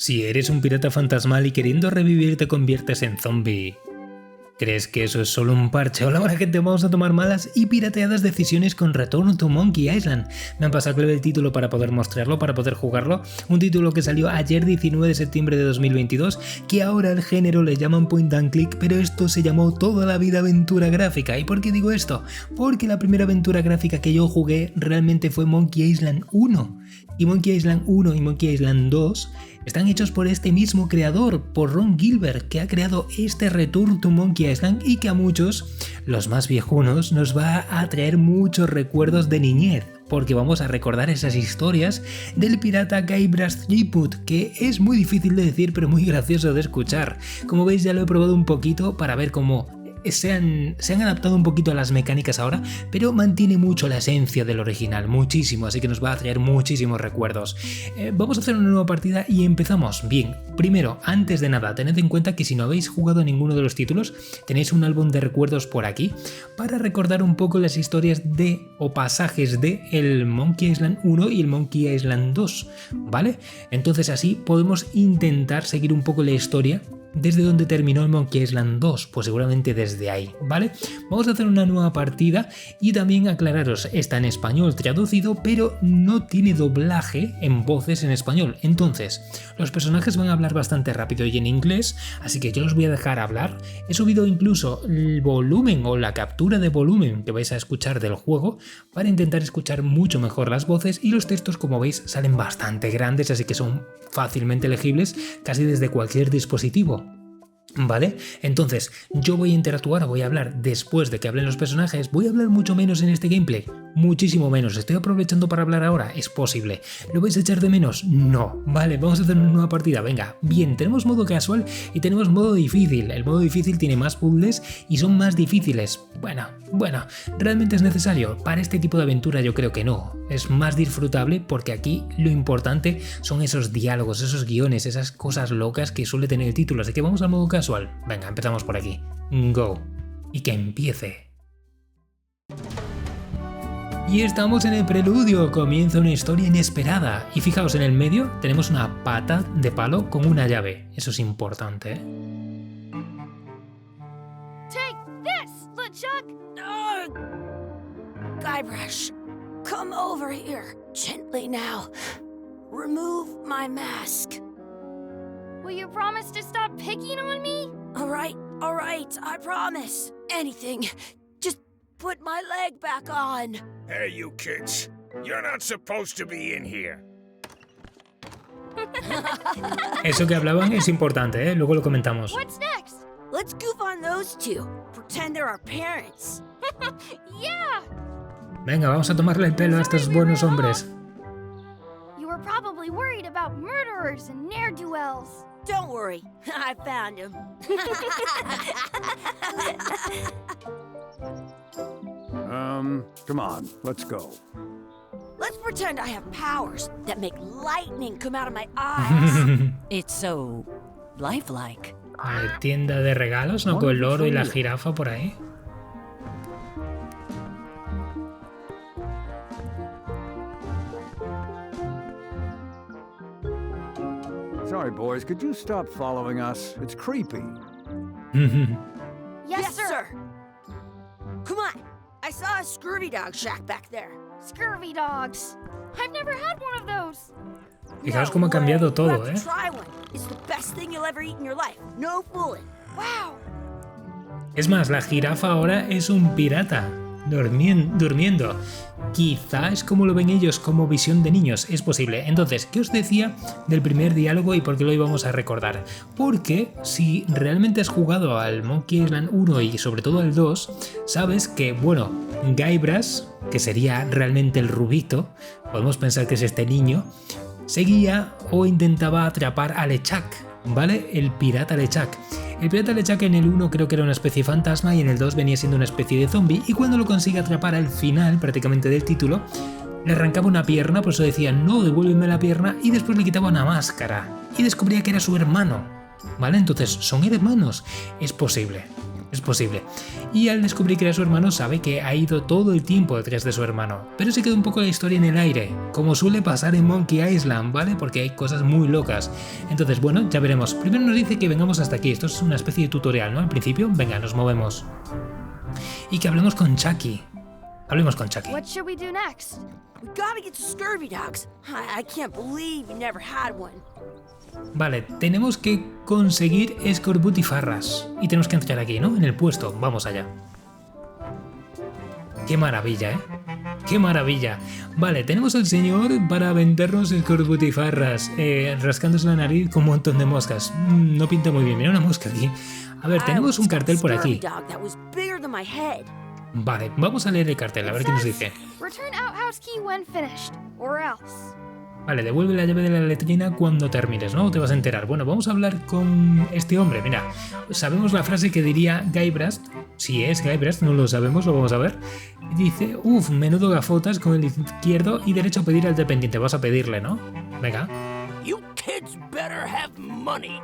Si eres un pirata fantasmal y queriendo revivir te conviertes en zombie. ¿Crees que eso es solo un parche? Hola, buena gente, vamos a tomar malas y pirateadas decisiones con Return to Monkey Island. Me han pasado clave el título para poder mostrarlo, para poder jugarlo. Un título que salió ayer 19 de septiembre de 2022, que ahora el género le llaman point and click, pero esto se llamó toda la vida aventura gráfica. ¿Y por qué digo esto? Porque la primera aventura gráfica que yo jugué realmente fue Monkey Island 1. Y Monkey Island 1 y Monkey Island 2 están hechos por este mismo creador, por Ron Gilbert, que ha creado este Return to Monkey Island y que a muchos, los más viejunos, nos va a traer muchos recuerdos de niñez, porque vamos a recordar esas historias del pirata Guybrush Threepwood, que es muy difícil de decir pero muy gracioso de escuchar. Como veis, ya lo he probado un poquito para ver cómo se han adaptado un poquito a las mecánicas ahora, pero mantiene mucho la esencia del original, muchísimo, así que nos va a traer muchísimos recuerdos. Vamos a hacer una nueva partida y empezamos. Bien, primero, antes de nada, tened en cuenta que si no habéis jugado ninguno de los títulos, tenéis un álbum de recuerdos por aquí para recordar un poco las historias de o pasajes de el Monkey Island 1 y el Monkey Island 2, ¿vale? Entonces así podemos intentar seguir un poco la historia desde donde terminó el Monkey Island 2, pues seguramente desde ahí, ¿vale? Vamos a hacer una nueva partida y también aclararos, está en español traducido, pero no tiene doblaje en voces en español, entonces los personajes van a hablar bastante rápido y en inglés, así que yo los voy a dejar hablar. He subido incluso el volumen o la captura de volumen que vais a escuchar del juego para intentar escuchar mucho mejor las voces, y los textos, como veis, salen bastante grandes, así que son fácilmente legibles casi desde cualquier dispositivo. ¿Vale? Entonces, yo voy a interactuar, voy a hablar después de que hablen los personajes. Voy a hablar mucho menos en este gameplay, muchísimo menos. ¿Estoy aprovechando para hablar ahora? Es posible. ¿Lo vais a echar de menos? No. Vale, vamos a hacer una nueva partida, venga. Bien, tenemos modo casual y tenemos modo difícil. El modo difícil tiene más puzzles y son más difíciles. Bueno, ¿realmente es necesario? Para este tipo de aventura yo creo que no. Es más disfrutable porque aquí lo importante son esos diálogos, esos guiones, esas cosas locas que suele tener el título. Así que vamos al modo casual. Venga, empezamos por aquí. Go. Y que empiece. Y estamos en el preludio. Comienza una historia inesperada. Y fijaos, en el medio tenemos una pata de palo con una llave. Eso es importante, ¿eh? Take this, LeChuck! Guybrush, come over here. Gently now. Remove my mask. Will you promise to stop picking on me? All right, I promise. Anything. Just put my leg back on. Hey, you kids. You're not supposed to be in here. Eso que hablaban es importante, ¿eh? Luego lo comentamos. What's next? Let's goof on those two. Pretend they're our parents. Yeah! Venga, vamos a tomarle el pelo a estos buenos hombres. You were probably worried about murderers and ne'er-do-wells. Don't worry, I found him. Come on, let's go. Let's pretend I have powers that make lightning come out of my eyes. It's so lifelike. Tienda de regalos, ¿no? Con el loro y la jirafa por ahí. Sorry, boys, could you stop following us? It's creepy. Yes, sir. Come on. I saw a scurvy dog shack back there. Scurvy dogs. I've never had one of those. Fijaos cómo ha cambiado todo, ¿eh? Try one. It's the best thing you'll ever eat in your life. No fooling. Wow. Es más, la jirafa ahora es un pirata, durmiendo. Quizá es como lo ven ellos, como visión de niños, es posible. Entonces, ¿qué os decía del primer diálogo y por qué lo íbamos a recordar? Porque si realmente has jugado al Monkey Island 1 y sobre todo al 2, sabes que, bueno, Guybrush, que sería realmente el rubito, podemos pensar que es este niño, seguía o intentaba atrapar a LeChuck, ¿vale? El pirata LeChuck. El pirata LeChuck en el 1 creo que era una especie de fantasma y en el 2 venía siendo una especie de zombie, y cuando lo consigue atrapar al final prácticamente del título, le arrancaba una pierna, por eso decía no, devuélveme la pierna, y después le quitaba una máscara y descubría que era su hermano, ¿vale? Entonces son hermanos, es posible. Es posible. Y al descubrir que era su hermano, sabe que ha ido todo el tiempo detrás de su hermano. Pero se queda un poco la historia en el aire, como suele pasar en Monkey Island, ¿vale? Porque hay cosas muy locas. Entonces, bueno, ya veremos. Primero nos dice que vengamos hasta aquí. Esto es una especie de tutorial, ¿no? Al principio, venga, nos movemos. Y que hablemos con Chucky. Hablemos con Chucky. What should we do next? We gotta get to scurvy dogs. I can't believe you never had one. Vale, tenemos que conseguir escorbutifarras. Y tenemos que entrar aquí, ¿no? En el puesto. Vamos allá. ¡Qué maravilla, eh! ¡Qué maravilla! Vale, tenemos al señor para vendernos escorbutifarras. Rascándose la nariz con un montón de moscas. No pinta muy bien. Mira una mosca aquí. A ver, tenemos un cartel por aquí. Vale, vamos a leer el cartel, a ver qué nos dice. Vale, devuelve la llave de la letrina cuando termines, ¿no? Te vas a enterar. Bueno, vamos a hablar con este hombre. Mira, sabemos la frase que diría Guybrush. Si es Guybrush, no lo sabemos, lo vamos a ver. Dice, uff, menudo gafotas con el izquierdo y derecho a pedir al dependiente. Vas a pedirle, ¿no? Venga. You kids better have money.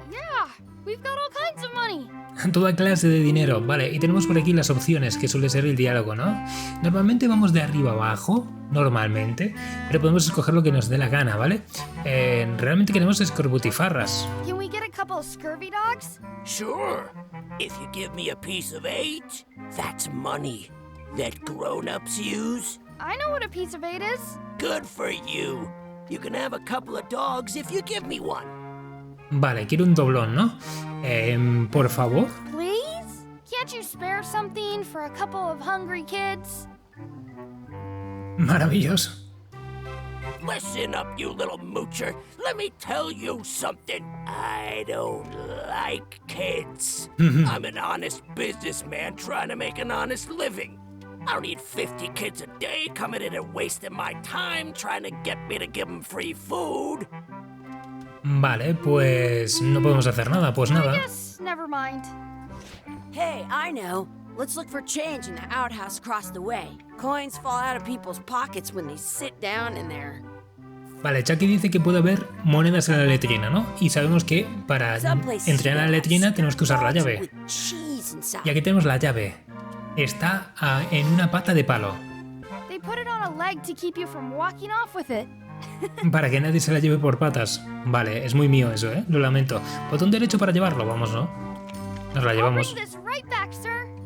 Yeah, we've got all kinds of money. Toda clase de dinero, vale, y tenemos por aquí las opciones, que suele ser el diálogo, ¿no? Normalmente vamos de arriba a abajo, normalmente, pero podemos escoger lo que nos dé la gana, ¿vale? Realmente queremos escorbutifarras. Can we get a couple of scurvy dogs? Sure. If you give me a piece of eight, that's money that grown-ups use. I know what a piece of 8 is. Good for you. You can have a couple of dogs if you give me one. Vale, quiero un doblón, ¿no? Por favor. Please? Can't you spare something for a couple of hungry kids? Maravilloso. Listen up, you little moocher. Let me tell you something. I don't like kids. I'm an honest businessman trying to make an honest living. I don't need 50 kids a day coming in and wasting my time trying to get me to give them free food. Vale, pues no podemos hacer nada, pues nada. I guess never mind. Hey, I know. Let's look for change in the outhouse across the way. Coins fall out of people's pockets when they sit down in there. Vale, Chucky dice que puede haber monedas en la letrina, ¿no? Y sabemos que para entrar en la letrina tenemos que usar la llave. Y aquí tenemos la llave. Está en una pata de palo. They put it on a leg to keep you from walking off with it. Para que nadie se la lleve por patas. Vale, es muy mío eso, ¿eh? Lo lamento. Botón derecho para llevarlo, vamos, ¿no? Nos la llevamos.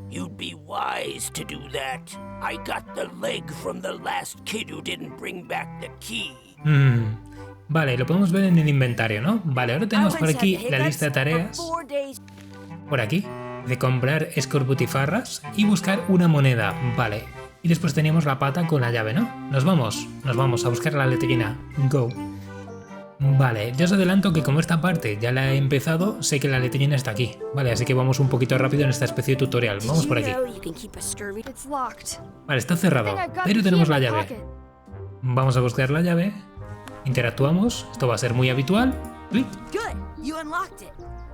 You'd be wise to do that. I got the leg from the last kid who didn't bring back the key. Vale, lo podemos ver en el inventario, ¿no? Vale, ahora tenemos por aquí la lista de tareas. Por aquí, de comprar escorbutifarras y buscar una moneda. Vale. Y después teníamos la pata con la llave, ¿no? Nos vamos a buscar la letrina. Go. Vale, yo os adelanto que como esta parte ya la he empezado, sé que la letrina está aquí. Vale, así que vamos un poquito rápido en esta especie de tutorial. Vamos por aquí. Vale, está cerrado, pero tenemos la llave. Vamos a buscar la llave. Interactuamos. Esto va a ser muy habitual. Clic.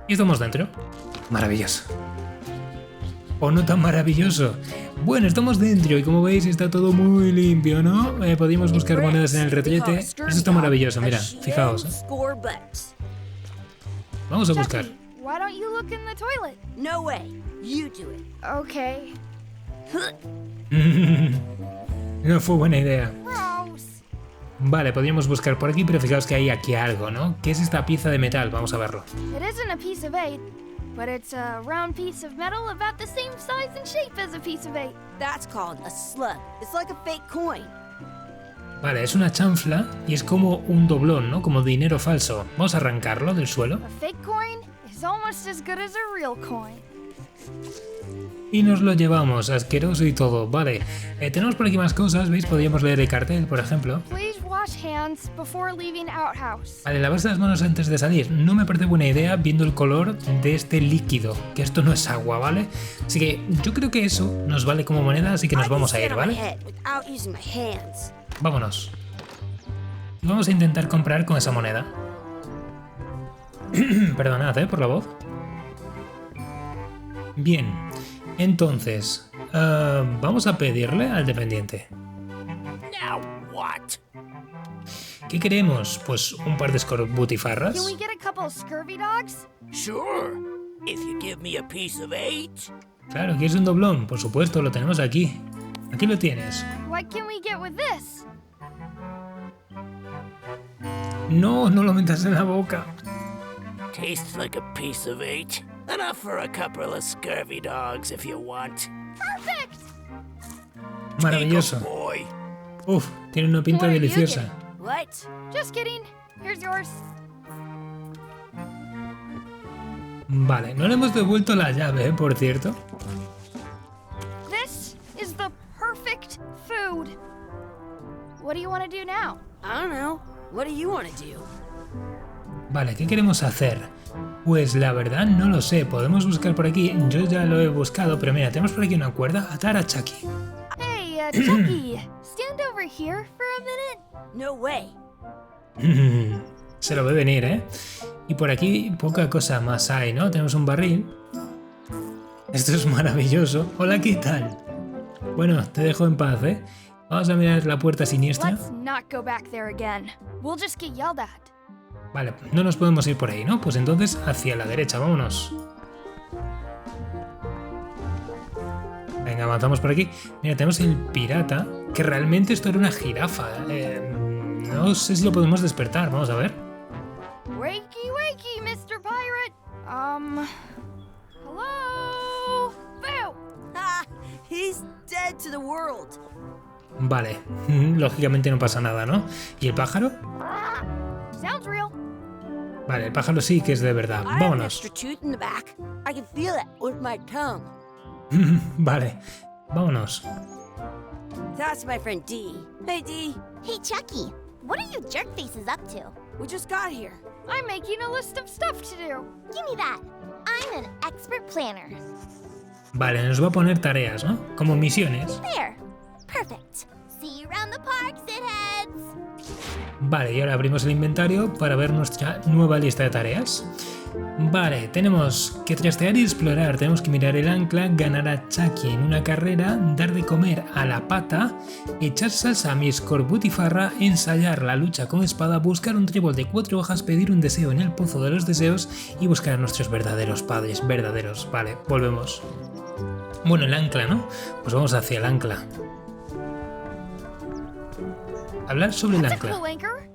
Y estamos dentro. Maravilloso. ¿O no tan maravilloso? Bueno, estamos dentro y como veis está todo muy limpio, ¿no? Podemos buscar monedas en el retrete. Esto está maravilloso, mira, fijaos. Vamos a buscar. No fue buena idea. Vale, podríamos buscar por aquí, pero fijaos que hay aquí algo, ¿no? ¿Qué es esta pieza de metal? Vamos a verlo. But it's a round piece of metal about the same size and shape as a piece of 8. That's called a slug. It's like a fake coin. Vale, es una chanfla y es como un doblón, ¿no? Como dinero falso. Vamos a arrancarlo del suelo. A fake coin is almost as good as a real coin. Y nos lo llevamos, asqueroso y todo. Vale, tenemos por aquí más cosas, ¿veis? Podríamos leer el cartel, por ejemplo. Vale, lavarse las manos antes de salir. No me parece buena idea viendo el color de este líquido, que esto no es agua, ¿vale? Así que yo creo que eso nos vale como moneda, así que nos vamos a ir, ¿vale? Vámonos. Y vamos a intentar comprar con esa moneda. Perdonad, por la voz. Bien. Entonces, vamos a pedirle al dependiente. Now what? ¿Qué queremos? Pues un par de escorbutifarras. Sure. If you give me a piece of 8. Claro, ¿quieres un doblón? Por supuesto, lo tenemos aquí. Aquí lo tienes. What can we get with this? No, no lo metas en la boca. Tastes like a piece of 8. Enough for a couple of scurvy dogs if you want. Perfect! Maravilloso. Take 'em, boy. Uf, tiene una pinta What are you deliciosa. getting? What? Just kidding. Here's yours. Vale, no le hemos devuelto la llave, por cierto. This is the perfect food. What do you want to do now? I don't know. What do you want to do? Vale, ¿qué queremos hacer? Pues la verdad no lo sé, podemos buscar por aquí, yo ya lo he buscado, pero mira, tenemos por aquí una cuerda, atar a Chucky. Hey, Chucky, stand over here for a minute. No way. Se lo ve venir, ¿eh? Y por aquí poca cosa más hay, ¿no? Tenemos un barril. Esto es maravilloso. Hola, ¿qué tal? Bueno, te dejo en paz, ¿eh? Vamos a mirar la puerta siniestra. Let's not go back there again. We'll just get yelled at. Vale, no nos podemos ir por ahí, ¿no? Pues entonces hacia la derecha, vámonos. Venga, avanzamos por aquí. Mira, tenemos el pirata, que realmente esto era una jirafa. No sé si lo podemos despertar, vamos a ver. Wakey, wakey, Mr. Pirate. Hello? Boo! Ha! He's dead to the world. Vale, lógicamente no pasa nada, ¿no? ¿Y el pájaro? Sounds real. Vale, el pájaro sí que es de verdad. I have an Vámonos. extra tooth in the back. I can feel it with my tongue. Vale, vámonos. That's my friend D. Hey, D. Hey, Chucky, what are you jerk faces up to? We just got here. I'm making a list of stuff to do. Give me that. I'm an expert planner. Vale, nos va a poner tareas, ¿no? Como misiones. There. Perfect. See you around the park, shitheads. Vale, y ahora abrimos el inventario para ver nuestra nueva lista de tareas. Vale, tenemos que trastear y explorar, tenemos que mirar el ancla, ganar a Chucky en una carrera, dar de comer a la pata, echar salsa a mi escorbutifarra, ensayar la lucha con espada, buscar un trébol de 4 hojas, pedir un deseo en el pozo de los deseos y buscar a nuestros verdaderos padres, verdaderos. Vale, volvemos. Bueno, el ancla, ¿no? Pues vamos hacia el ancla. Hablar sobre el That's a ancla. cool anchor.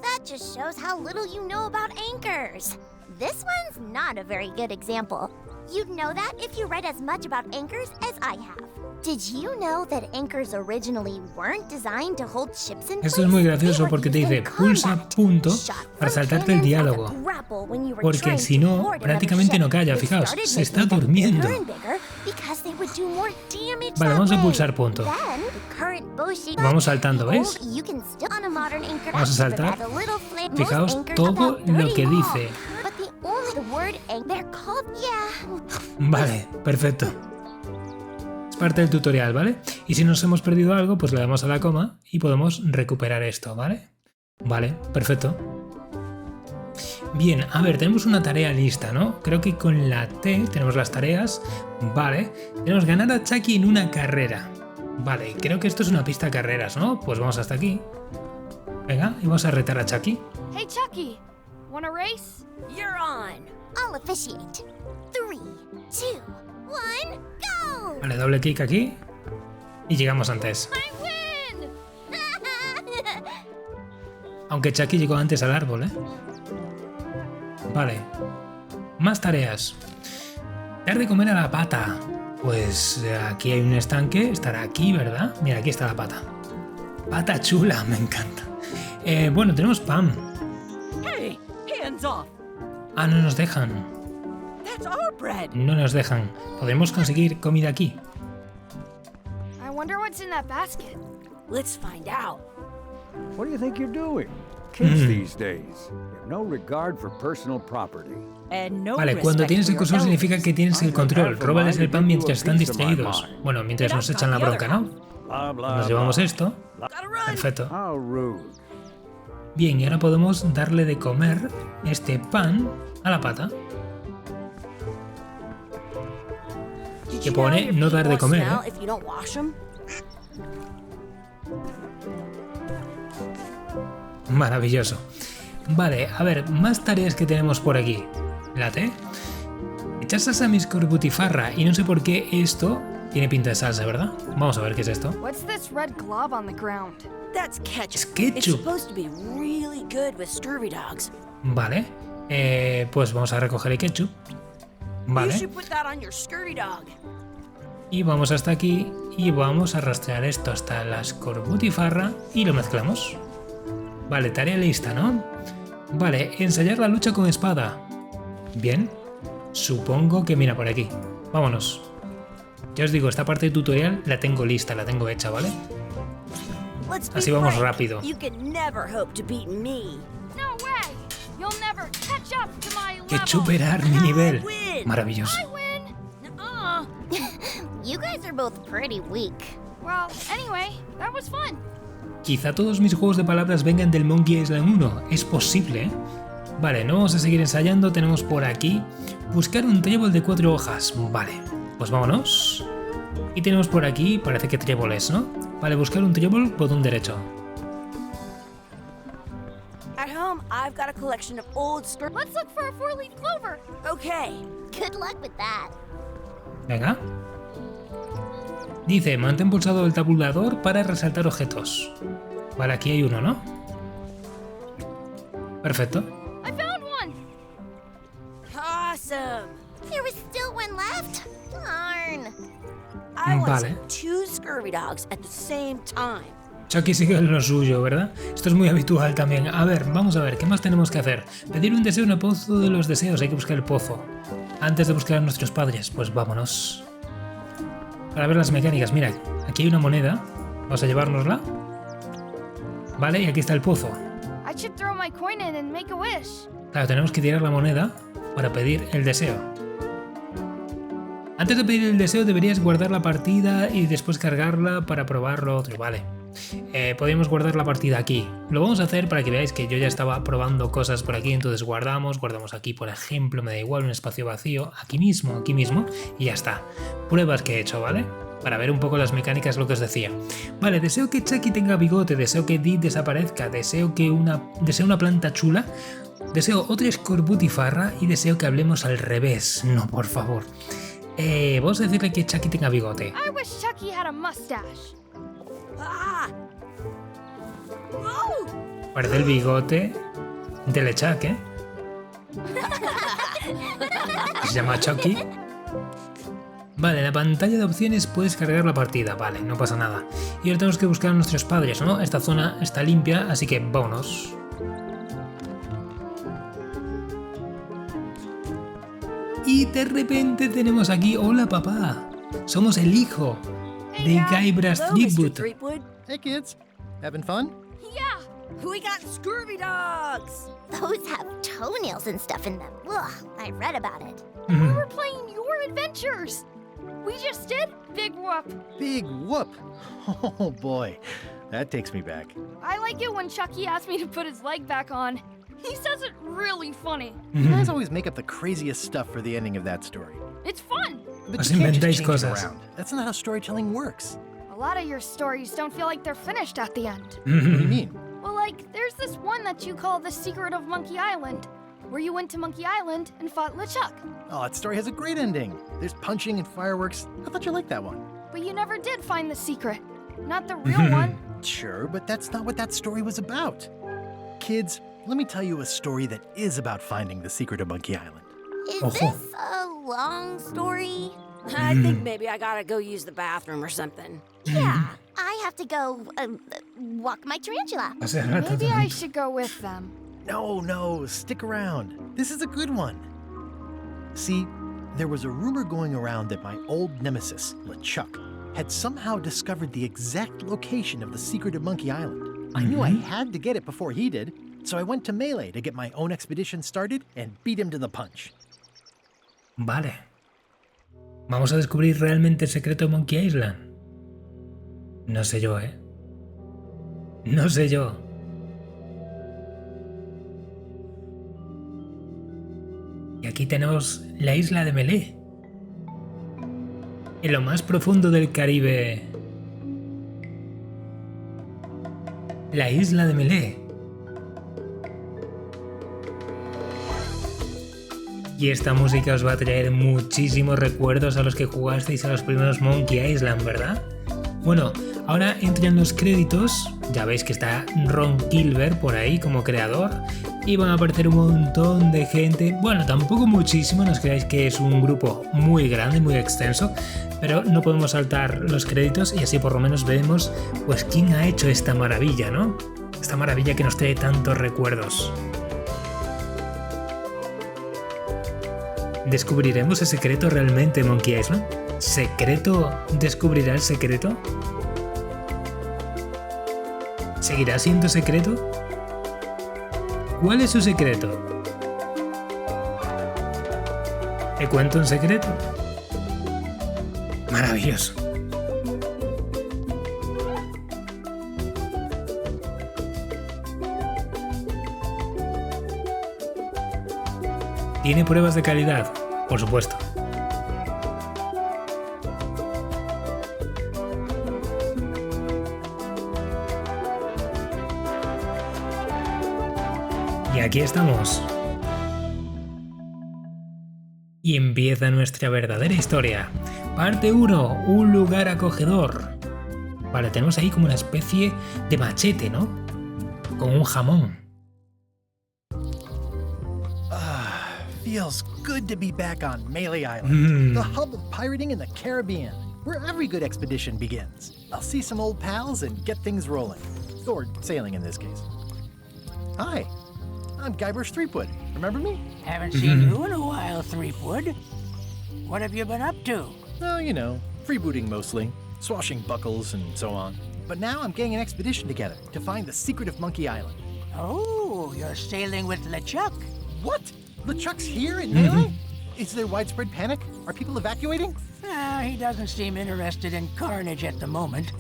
That just shows how little you know about anchors. This one's not a very good example. You'd know that if you read as much about anchors as I have. Did you know that anchors originally weren't designed to hold ships in place? Esto es muy gracioso They were porque te used in dice pulsa combat, punto shot para from saltarte el cannons as a diálogo. grapple when you were Porque trying si to no, board another prácticamente ship. no calla. It Fijaos, started se está making them durmiendo. turn bigger because they would do more damage Vale, that vamos a way. pulsar punto. Then, the current bow shape- Vamos saltando, ¿ves? Old, you can still on a modern anchor Vamos a app saltar. provide a little flame. Fijaos Most anchors todo about lo 30 que long. dice. But the only word they're called, Vale, perfecto. Es parte del tutorial, ¿vale? Y si nos hemos perdido algo, pues le damos a la coma y podemos recuperar esto, ¿vale? Vale, perfecto. Bien, a ver, tenemos una tarea lista, ¿no? Creo que con la T tenemos las tareas. Vale, tenemos ganar a Chucky en una carrera. Vale, creo que esto es una pista de carreras, ¿no? Pues vamos hasta aquí. Venga, y vamos a retar a Chucky. Hey, Chucky, wanna race? You're on. I'll officiate. 3, 2, 1, go! Vale, doble clic aquí. Y llegamos antes. I win! Aunque Chucky llegó antes al árbol, ¿eh? Vale. Más tareas. Dar de comer a la pata. Pues aquí hay un estanque. Estará aquí, ¿verdad? Mira, aquí está la pata. Pata chula, me encanta. Bueno, tenemos pan. Hey, hands off. Ah, no nos dejan. That's our bread. No nos dejan. ¿Podemos conseguir comida aquí? I wonder what's in that basket. Let's find out. What do you think you're doing? Kids these days have no regard for personal property. And no Vale, cuando respect tienes for el your cursor elders. significa que tienes el control. Róbales el pan mientras están distraídos. Bueno, mientras nos echan la bronca, ¿no? Blah, blah, Nos llevamos blah. esto. Gotta run. Perfecto. How rude. Bien, y ahora podemos darle de comer este pan a la pata. Did que you know pone your no feet dar de won't comer, smell ¿eh? if you don't wash 'em? Maravilloso. Vale, a ver, más tareas que tenemos por aquí. La T. echar salsa a mi escorbutifarra y no sé por qué esto tiene pinta de salsa, ¿verdad? Vamos a ver qué es esto. What's this red glob on the ground? That's ketchup. Es ketchup. It's supposed to be really good with scurvy dogs. Vale, pues vamos a recoger el ketchup. You Vale, should put that on your scurvy dog. y vamos hasta aquí y vamos a rastrear esto hasta la escorbutifarra y lo mezclamos. Vale, tarea lista, ¿no? Vale, ensayar la lucha con espada. Bien, supongo que mira por aquí. Vámonos. Ya os digo, esta parte de tutorial la tengo lista, la tengo hecha, ¿vale? Let's be Así vamos frank, rápido. You can never hope to beat me. No way! You'll never catch up to my level. Que superar mi nivel. win. Maravilloso. I win! Nuh-uh. You guys are both pretty weak. Well, anyway, that was fun. Quizá todos mis juegos de palabras vengan del Monkey Island 1. Es posible, ¿eh? Vale, no vamos a seguir ensayando. Tenemos por aquí buscar un trébol de 4 hojas. Vale, pues vámonos. Y tenemos por aquí, parece que tréboles, ¿no? Vale, buscar un trébol, botón derecho. At home, I've got a collection of old scurvy. Let's look for a four-leaf clover. Okay. Good luck with that. Venga. Dice, mantén pulsado el tabulador para resaltar objetos. Vale, aquí hay uno, ¿no? Perfecto. I found one. Awesome. There was still one left. Darn. I want Vale. 2 scurvy dogs at the same time. Chucky sigue en lo suyo, ¿verdad? Esto es muy habitual también. A ver, vamos a ver, ¿qué más tenemos que hacer? Pedir un deseo en el pozo de los deseos, hay que buscar el pozo. Antes de buscar a nuestros padres, pues vámonos. Para ver las mecánicas, mira, aquí hay una moneda. Vamos a llevárnosla. Vale, y aquí está el pozo. I should throw my coin in and make a wish. Claro, tenemos que tirar la moneda para pedir el deseo. Antes de pedir el deseo deberías guardar la partida y después cargarla para probar lo otro, vale. Podríamos guardar la partida aquí. Lo vamos a hacer para que veáis que yo ya estaba probando cosas por aquí, entonces guardamos aquí, por ejemplo, me da igual, un espacio vacío, aquí mismo, y ya está. Pruebas que he hecho, ¿vale? Para ver un poco las mecánicas, lo que os decía. Vale, deseo que Chucky tenga bigote, deseo que Dee desaparezca, deseo una planta chula, deseo otra escorbutifarra y deseo que hablemos al revés. No, por favor. Vamos a decirle que Chucky tenga bigote. I wish Chucky had a mustache. Ah! Oh! Parece el bigote de LeChuck, ¿eh? Se llama Chucky. Vale, en la pantalla de opciones puedes cargar la partida, vale, no pasa nada. Y ahora tenemos que buscar a nuestros padres, ¿no? Esta zona está limpia, así que vámonos. Y de repente tenemos aquí, hola papá, somos el hijo de Guybrush Hello, Mr. Threepwood. Threepwood. Hey kids, having fun? Yeah. We got scurvy dogs. Those have toenails and stuff in them. Ugh, I read about it. We were playing your adventures. We just did Big Whoop. Big whoop! Oh boy, that takes me back. I like it when Chucky asks me to put his leg back on. He says it really funny. You guys always make up the craziest stuff for the ending of that story. It's fun. But Os you can't just inventáis change it cosas. around. That's not how storytelling works. A lot of your stories don't feel like they're finished at the end. What do you mean? Well, like, there's this one that you call The Secret of Monkey Island, where you went to Monkey Island and fought LeChuck. Oh, that story has a great ending. There's punching and fireworks. I thought you liked that one. But you never did find the secret. Not the real one. Sure, but that's not what that story was about. Kids, let me tell you a story that is about finding the secret of Monkey Island. Is Ojo. this a long story? I think maybe I gotta go use the bathroom or something. Yeah, I have to go walk my tarantula. Hace rato Maybe I también. should go with them. No, stick around. This is a good one. See, there was a rumor going around that my old nemesis, LeChuck, had somehow discovered the exact location of the secret of Monkey Island. I knew I had to get it before he did, so I went to Melee to get my own expedition started and beat him to the punch. Vale. Vamos a descubrir realmente el secreto de Monkey Island. No sé yo, ¿eh? No sé yo. Y aquí tenemos la isla de Melee. En lo más profundo del Caribe. La isla de Melee. Y esta música os va a traer muchísimos recuerdos a los que jugasteis a los primeros Monkey Island, ¿verdad? Bueno, ahora entran los créditos, ya veis que está Ron Gilbert por ahí como creador y van a aparecer un montón de gente, bueno, tampoco muchísimo, no os creáis que es un grupo muy grande, muy extenso, pero no podemos saltar los créditos y así por lo menos vemos pues quién ha hecho esta maravilla, ¿no? Esta maravilla que nos trae tantos recuerdos. ¿Descubriremos el secreto realmente, Monkey Island? ¿Secreto descubrirá el secreto? ¿Seguirá siendo secreto? ¿Cuál es su secreto? ¿Te cuento un secreto? Maravilloso. ¿Tiene pruebas de calidad? Por supuesto. Y aquí estamos. Y empieza nuestra verdadera historia. Parte 1. Un lugar acogedor. Vale, tenemos ahí como una especie de machete, ¿no? Con un jamón. Feels good to be back on Melee Island, the hub of pirating in the Caribbean, where every good expedition begins. I'll see some old pals and get things rolling. Or sailing in this case. Hi, I'm Guybrush Threepwood. Remember me? Haven't seen you in a while, Threepwood. What have you been up to? Oh, you know, freebooting mostly, swashing buckles and so on. But now I'm getting an expedition together to find the secret of Monkey Island. Oh, you're sailing with LeChuck. What? LeChuck's here in Melee? Is there widespread panic? Are people evacuating? He doesn't seem interested in carnage at the moment.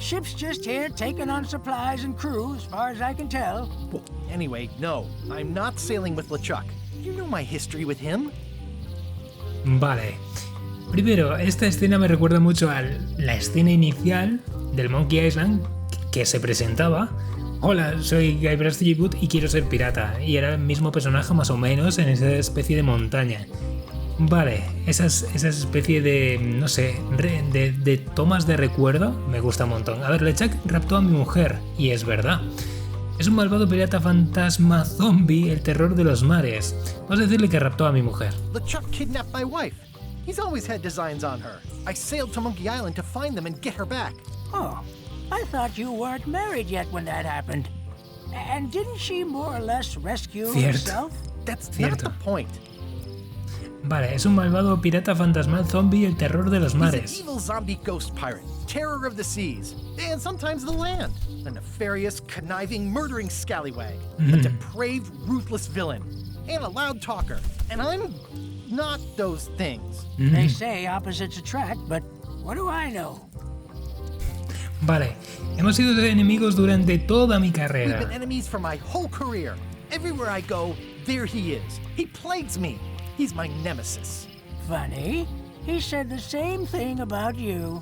Ship's just here taking on supplies and crew, as far as I can tell. Well, anyway, no, I'm not sailing with LeChuck. You know my history with him. Vale. Primero, esta escena me recuerda mucho a la escena inicial del Monkey Island que se presentaba. Hola, soy Guybrush Threepwood y quiero ser pirata. Y era el mismo personaje más o menos en esa especie de montaña. Vale, esa especie de, no sé, de tomas de recuerdo me gusta un montón. A ver, LeChuck raptó a mi mujer, y es verdad. Es un malvado pirata fantasma zombie, el terror de los mares. Vamos a decirle que raptó a mi mujer. LeChuck kidnapped my wife. He's always had designs on her. I sailed to Monkey Island to find them and get her back. Oh, I thought you weren't married yet when that happened. And didn't she more or less rescue herself? That's not the point. Vale, es un malvado pirata fantasmal zombie, el terror de los mares. He's an evil zombie ghost pirate, terror of the seas, and sometimes the land. A nefarious, conniving, murdering scallywag. A depraved, ruthless villain. And a loud talker. And I'm not those things. They say opposites attract, but what do I know? Vale, hemos sido enemigos durante toda mi We've carrera. been enemies for my whole career. Everywhere I go, there he is. He plagues me. He's my nemesis. Funny. He said the same thing about you.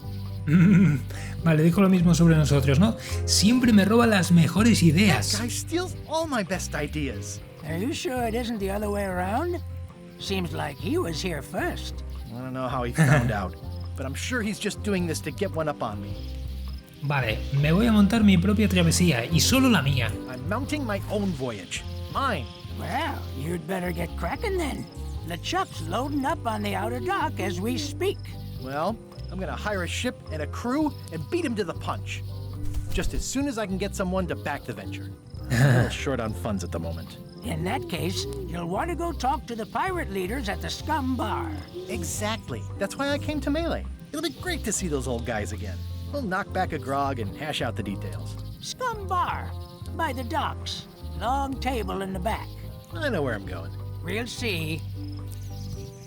Vale, dijo lo mismo sobre nosotros, ¿no? Siempre me roba las mejores That ideas. guy steals all my best ideas. Are you sure it isn't the other way around? Seems like he was here first. I don't know how he found out, but I'm sure he's just doing this to get one up on me. Vale, me voy a montar mi propia travesía, y solo la mía. I'm mounting my own voyage. Mine. Well, you'd better get cracking then. LeChuck's loading up on the outer dock as we speak. Well, I'm gonna hire a ship and a crew and beat him to the punch. Just as soon as I can get someone to back the venture. I'm a little short on funds at the moment. In that case, you'll want to go talk to the pirate leaders at the Scum Bar. Exactly. That's why I came to Melee. It'll be great to see those old guys again. We'll knock back a grog and hash out the details. Scum Bar, by the docks. Long table in the back. I know where I'm going. We'll see.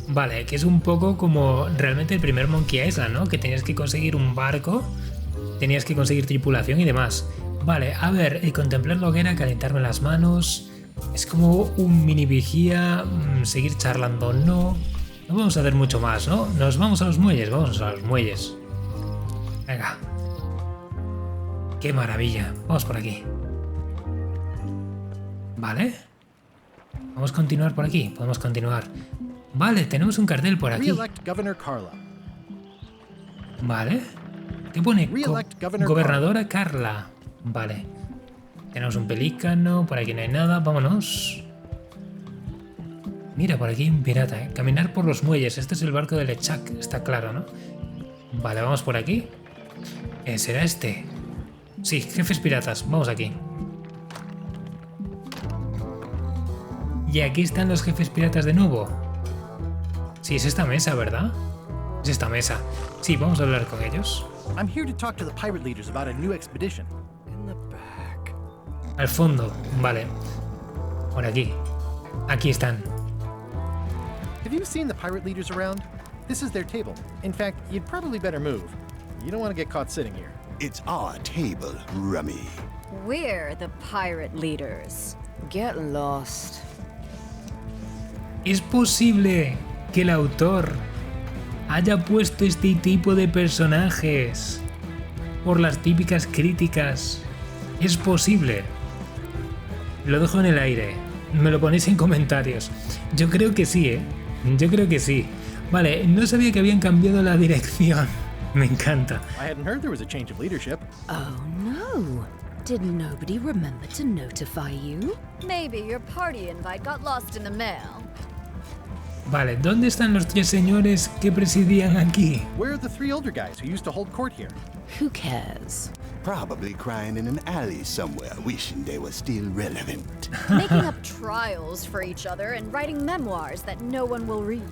Vale, que es un poco como realmente el primer Monkey Island, ¿no? Que tenías que conseguir un barco, tenías que conseguir tripulación y demás. Vale, a ver, contemplar la hoguera, calentarme las manos. Es como un mini vigía, seguir charlando, no vamos a hacer mucho más, ¿no? Nos vamos a los muelles, vamos a los muelles. Venga. Qué maravilla, vamos por aquí. Vale. Vamos a continuar por aquí. Podemos continuar. Vale, tenemos un cartel por aquí. Re-elect Governor Carla. Vale. ¿Qué pone? Re-elect Governor Gobernadora Carla. Vale. Tenemos un pelícano. Por aquí no hay nada. Vámonos. Mira, por aquí hay un pirata, ¿eh? Caminar por los muelles. Este es el barco de LeChuck. Está claro, ¿no? Vale, vamos por aquí. ¿Será este? Sí, jefes piratas. Vamos aquí. Y aquí están los jefes piratas de nuevo. Sí, es esta mesa, ¿verdad? Es esta mesa. Sí, vamos a hablar con ellos. I'm here to talk to the pirate leaders about a new expedition. Al fondo, vale. Por aquí. Aquí están. Have you seen the pirate leaders around? This is their table. In fact, you'd probably better move. You don't want to get caught sitting here. It's our table, Rummy. We're the pirate leaders. Get lost. Es posible que el autor haya puesto este tipo de personajes por las típicas críticas. Es posible. Lo dejo en el aire. Me lo ponéis en comentarios. Yo creo que sí, ¿eh? Yo creo que sí. Vale, no sabía que habían cambiado la dirección. Me encanta. I hadn't heard there was a change of leadership. Oh no. Did nobody remember to notify you? Maybe your party invite got lost in the mail. Vale, ¿dónde están los tres señores que presidían aquí? Where are the three older guys who used to hold court here? Who cares? Probably crying in an alley somewhere, wishing they were still relevant. Making up trials for each other and writing memoirs that no one will read.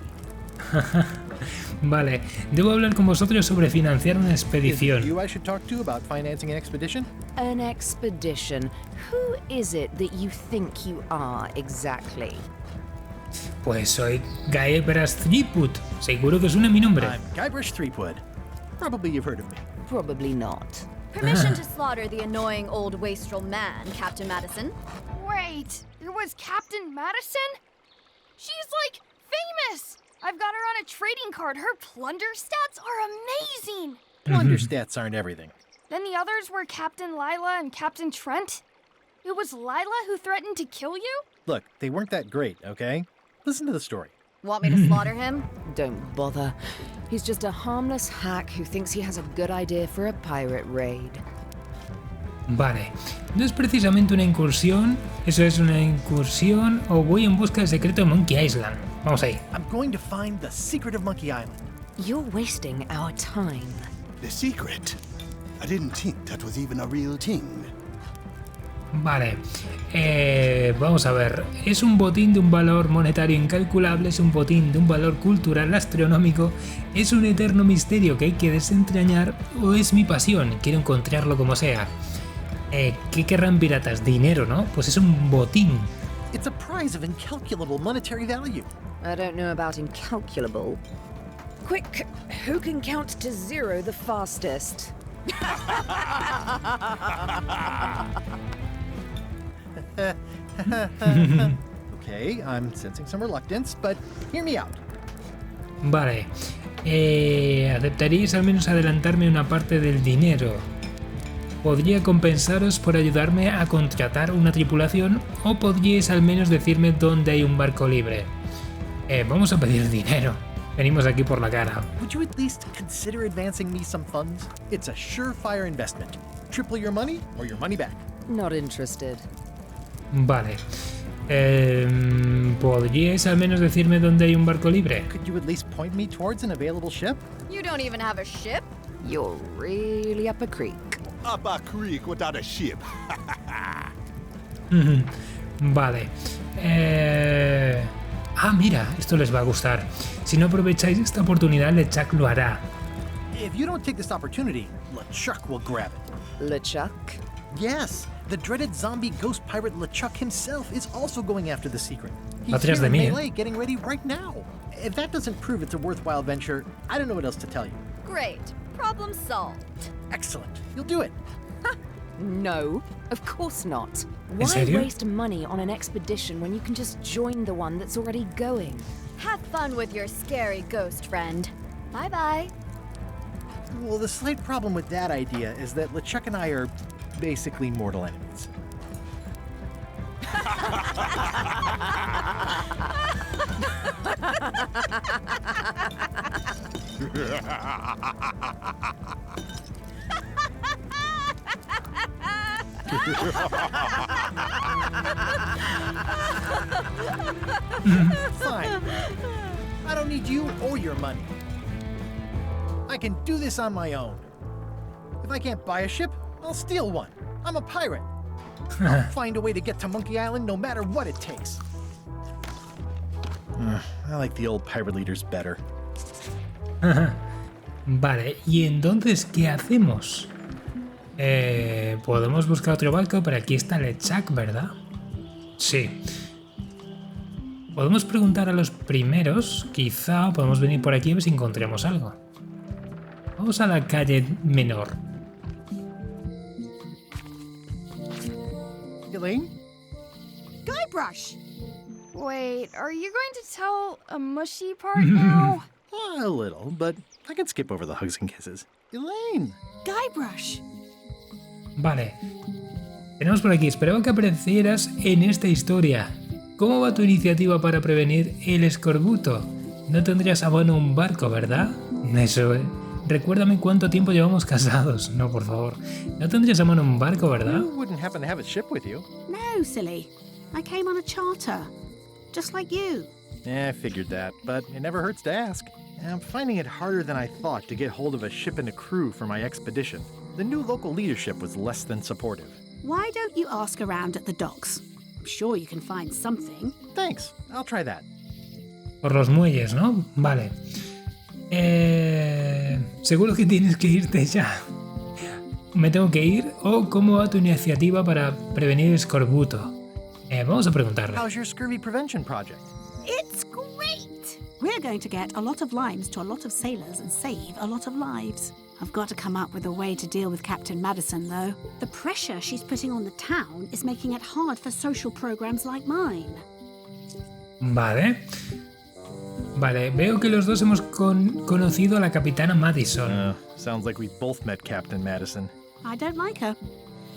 Vale, debo hablar con vosotros sobre financiar una Is it expedición. you I should talk to about financing an expedition? An expedition. Who is it that you think you are exactly? Pues soy Guybrush Threepwood. Seguro que suena mi nombre. I'm Guybrush Threepwood. Probably you've heard of me. Probably not. Permission to slaughter the annoying old wastrel man, Captain Madison. Wait, there was Captain Madison? She's like famous! I've got her on a trading card. Her plunder stats are amazing! Plunder stats aren't everything. Then the others were Captain Lila and Captain Trent. It was Lila who threatened to kill you? Look, they weren't that great, okay? Listen to the story. Want me to slaughter him? Don't bother. He's just a harmless hack who thinks he has a good idea for a pirate raid. Vale, no es precisamente una incursión. Eso es una incursión o voy en busca del secreto de Monkey Island. Vamos ahí. I'm going to find the secret of Monkey Island. You're wasting our time. The secret? I didn't think that was even a real thing. Vale, vamos a ver. Es un botín de un valor monetario incalculable, es un botín de un valor cultural astronómico, es un eterno misterio que hay que desentrañar o es mi pasión, quiero encontrarlo como sea. ¿Qué querrán piratas? Dinero, ¿no? Pues es un botín. It's a prize of incalculable monetary value. I don't know about incalculable. Quick, who can count to 0 the fastest? Okay, I'm sensing some reluctance, but hear me out. Vale, ¿aceptaríais al menos adelantarme una parte del dinero? Podría compensaros por ayudarme a contratar una tripulación o podríais al menos decirme dónde hay un barco libre. Vamos a pedir dinero. Venimos aquí por la cara. Would you at least consider advancing me some funds? It's a surefire investment. Triple your money or your money back. Not interested. Vale. ¿Podríais al menos decirme dónde hay un barco libre? Could you at least point me towards an available ship? You don't even have a ship? You're really up a creek. Up a creek without a ship. Vale. Mira, esto les va a gustar. Si no aprovecháis esta oportunidad, LeChuck lo hará. If you don't take this opportunity, LeChuck will grab it. LeChuck? Yes, the dreaded zombie ghost pirate LeChuck himself is also going after the secret. He's Atrás here de in mí, Melee, getting ready right now. If that doesn't prove it's a worthwhile venture, I don't know what else to tell you. Great. Problem solved. Excellent. You'll do it. No, of course not. ¿En Why serio? waste money on an expedition when you can just join the one that's already going? Have fun with your scary ghost friend. Bye-bye. Well, the slight problem with that idea is that LeChuck and I are basically mortal enemies. Fine. I don't need you or your money. I can do this on my own. If I can't buy a ship, I'll steal one. I'm a pirate. I'll find a way to get to Monkey Island no matter what it takes. I like the old pirate leaders better. Vale, ¿y entonces qué hacemos? Podemos buscar otro barco, pero aquí está LeChuck, ¿verdad? Sí. Podemos preguntar a los primeros, quizá podemos venir por aquí a ver si encontremos algo. Vamos a la calle menor. Elaine? Guybrush! Wait, are you going to tell a mushy part now? A little, but I can skip over the hugs and kisses. Elaine! Guybrush! Vale. Tenemos por aquí, esperaba que aparecieras en esta historia. ¿Cómo va tu iniciativa para prevenir el escorbuto? No tendrías a mano un barco, ¿verdad? Eso, Recuérdame cuánto tiempo llevamos casados. No, por favor. No tendrías a mano un barco, ¿verdad? You wouldn't happen to have a ship with you. No, silly. I came on a charter. Just like you. I figured that, but it never hurts to ask. I'm finding it harder than I thought to get hold of a ship and a crew for my expedition. The new local leadership was less than supportive. Why don't you ask around at the docks? I'm sure you can find something. Thanks. I'll try that. Por los muelles, ¿no? Vale. Seguro que tienes que irte ya. ¿Me tengo que ir? ¿O cómo va tu iniciativa para prevenir el escorbuto? Vamos a preguntarle. How's your scurvy prevention project? It's great! We're going to get a lot of limes to a lot of sailors and save a lot of lives. I've got to come up with a way to deal with Captain Madison, though. The pressure she's putting on the town is making it hard for social programs like mine. Vale. Vale, veo que los dos hemos conocido a la capitana Madison. Sounds like we both met Captain Madison. I don't like her.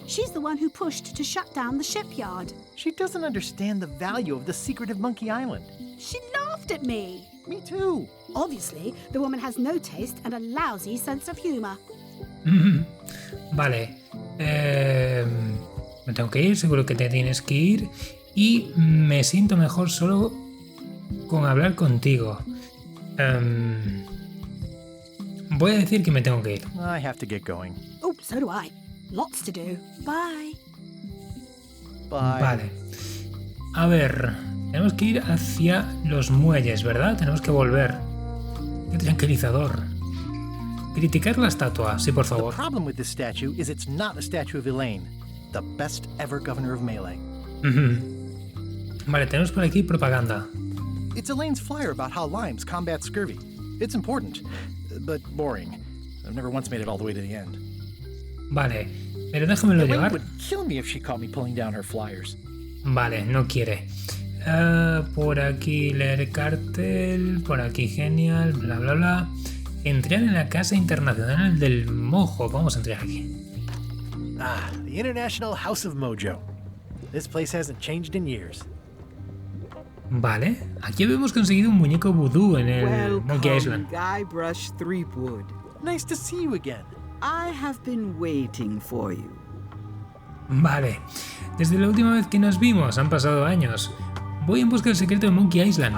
She's the one who pushed to shut down the shipyard. She doesn't understand the value of the secret of Monkey Island. She laughed at me. Me too. Obviously, the woman has no taste and a lousy sense of humor. Vale. Me tengo que ir, seguro que te tienes que ir. Y me siento mejor solo con hablar contigo. Voy a decir que me tengo que ir. I have to get going. Oh, so do I. Lots to do. Bye. Bye. Vale. A ver, tenemos que ir hacia los muelles, ¿verdad? Tenemos que volver. Qué tranquilizador. Criticar la estatua, sí, por favor. The problem with this statue is it's not a statue of Elaine, the best ever governor of Melee. Vale, tenemos por aquí propaganda. It's Elaine's flyer about how limes combat scurvy. It's important, but boring. I've never once made it all the way to the end. Vale, pero déjamelo Elaine llevar. would kill me if she caught me pulling down her flyers. Vale, no quiere. Por aquí leer cartel, por aquí genial, bla bla bla. Entrar en la Casa Internacional del Mojo. Vamos a entrar aquí. The International House of Mojo. This place hasn't changed in years. Vale, aquí habíamos conseguido un muñeco vudú en el Monkey Island. Guybrush Threepwood. Nice to see you again. I have been waiting for you. Vale, desde la última vez que nos vimos han pasado años. Voy en busca del secreto de Monkey Island.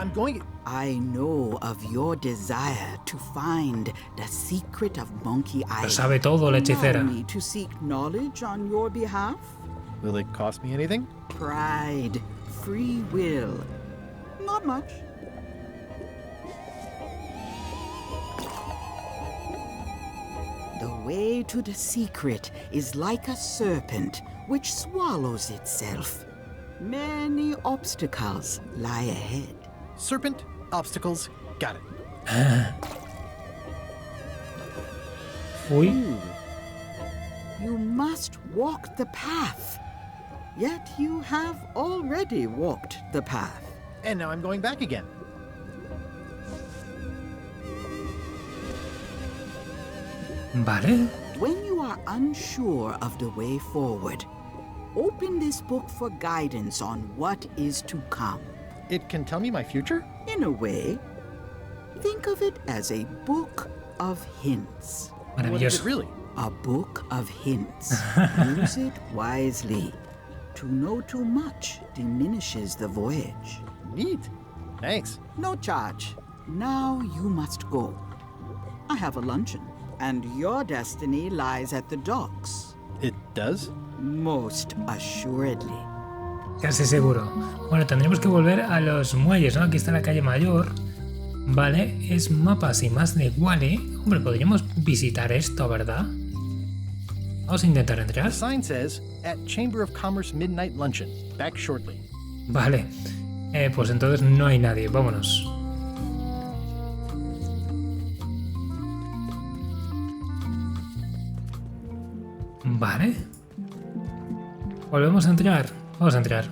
I know of your desire to find the secret of Monkey Island. Lo sabe todo la hechicera. Allow me to seek knowledge on your behalf. Will it cost me anything? Pride, free will. Not much. The way to the secret is like a serpent which swallows itself. Many obstacles lie ahead. Serpent, obstacles, got it. Uy. You must walk the path. Yet you have already walked the path. And now I'm going back again. Vale. When you are unsure of the way forward, open this book for guidance on what is to come. It can tell me my future? In a way. Think of it as a book of hints. Maravilloso. Really? A book of hints. Use it wisely. To know too much diminishes the voyage. Neat. Thanks. No charge. Now you must go. I have a luncheon, and your destiny lies at the docks. It does? Most assuredly. Casi seguro. Bueno, tendremos que volver a los muelles, ¿no? Aquí está la calle mayor. Vale, es mapas y más de Wally. Hombre, podríamos visitar esto, ¿verdad? Vamos a intentar entrar. The sign says, at Chamber of Commerce Midnight Luncheon. Back shortly. Vale. Pues entonces no hay nadie. Vámonos. Vale. Volvemos a entrar. Vamos a entrar.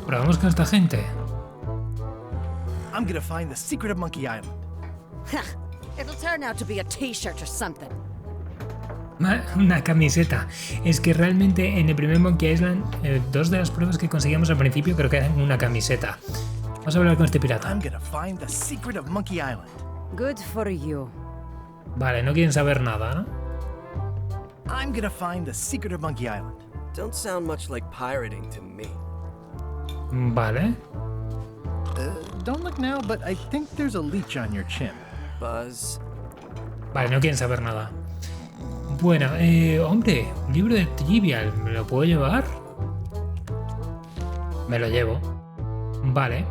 Probamos con esta gente. I'm gonna find the secret of Monkey Island. It'll turn out to be a t-shirt or something. Una camiseta. Es que realmente en el primer Monkey Island, dos de las pruebas que conseguíamos al principio creo que eran una camiseta. Vamos a hablar con este pirata. I'm gonna find the secret of Monkey Island. Good for you. Vale, no quieren saber nada, ¿no? I'm gonna find the secret of Monkey Island. Don't sound much like pirating to me. Vale. Don't look now, but I think there's a leech on your chin. Buzz. Vale, no quieren saber nada. Bueno, hombre, un libro de Trivial, ¿me lo puedo llevar? Me lo llevo. Vale.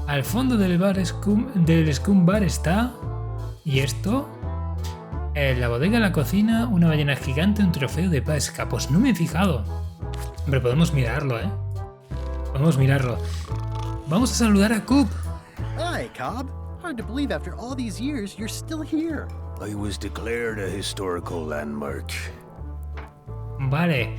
Al fondo del bar del Scum Bar está... ¿Y esto? En la bodega, la cocina, una ballena gigante, un trofeo de pesca. Pues no me he fijado. Hombre, podemos mirarlo, ¿eh? Podemos mirarlo. Vamos a saludar a Coop. Hi, Cobb. Hard to believe after all these years you're still here. I was declared a historical landmark. Vale.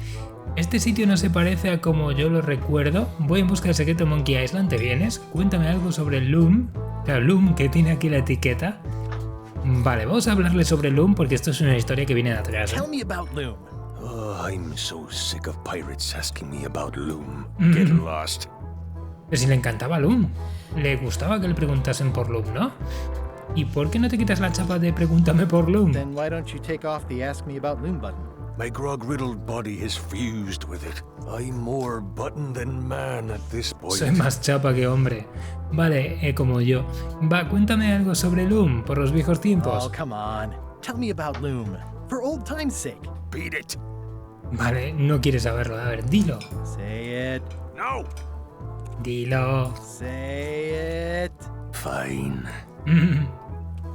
Este sitio no se parece a como yo lo recuerdo. Voy en busca del secreto de Monkey Island. ¿Te vienes? Cuéntame algo sobre el Loom. Claro, Loom, que tiene aquí la etiqueta. Vale, vamos a hablarle sobre Loom porque esto es una historia que viene de atrás, ¿eh? Tell me about Loom. Oh, I'm so sick of pirates asking me about Loom. Get lost. Pero si le encantaba Loom. Le gustaba que le preguntasen por Loom, ¿no? ¿Y por qué no te quitas la chapa de pregúntame por Loom? Then why don't you take off the ask me about Loom button? My grog-riddled body has fused with it. I'm more button than man at this point. Soy más chapa que hombre. Vale, como yo. Va, cuéntame algo sobre Loom, por los viejos tiempos. Oh, come on. Tell me about Loom. For old time's sake. Beat it. Vale, no quieres saberlo. A ver, dilo. Say it. No. Dilo. Say it. Fine.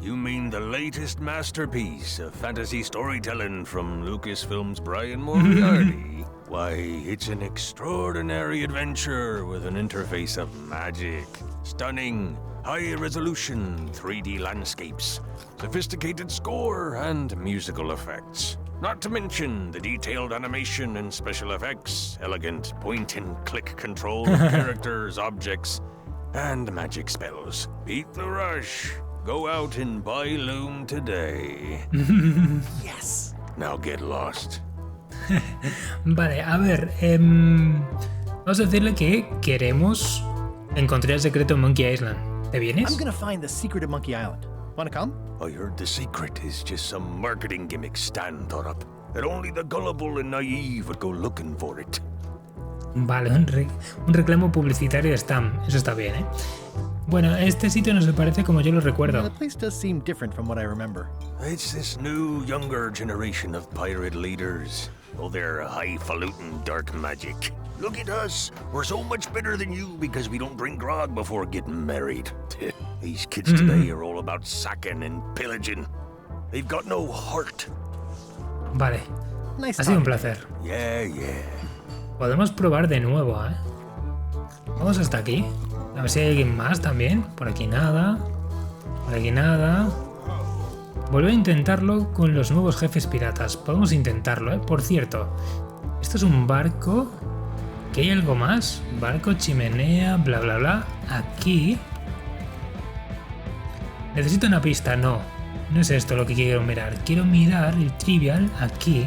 You mean the latest masterpiece of fantasy storytelling from Lucasfilm's Brian Moriarty? Why, it's an extraordinary adventure with an interface of magic, stunning, high-resolution 3D landscapes, sophisticated score, and musical effects. Not to mention the detailed animation and special effects, elegant point-and-click control of characters, objects, and magic spells. Beat the rush. Go out and buy Loom today. Yes. Now get lost. Vale, a ver. Vamos a decirle que queremos encontrar el secreto de Monkey Island. ¿Te vienes? I'm gonna find the secret of Monkey Island. Wanna come? I heard the secret is just some marketing gimmick Stan thought up. That only the gullible and naive would go looking for it. Vale, un reclamo publicitario de Stan. Eso está bien, ¿eh? Bueno, este sitio no se parece como yo lo recuerdo. The place does seem different from what I remember. It's this new, younger generation of pirate leaders. Oh, they're highfalutin dark magic. Look at us. We're so much better than you because we don't drink grog before getting married. These kids today are all about sacking and pillaging. They've got no heart. Vale. Nice Ha sido un placer. Yeah, yeah. Podemos probar de nuevo, ¿eh? Vamos hasta aquí. A ver si hay alguien más también. Por aquí nada. Por aquí nada. Vuelvo a intentarlo con los nuevos jefes piratas. Podemos intentarlo, ¿eh? Por cierto, esto es un barco. ¿Qué hay algo más? Barco, chimenea, bla, bla, bla. Aquí. Necesito una pista. No. No es esto lo que quiero mirar. Quiero mirar el trivial aquí.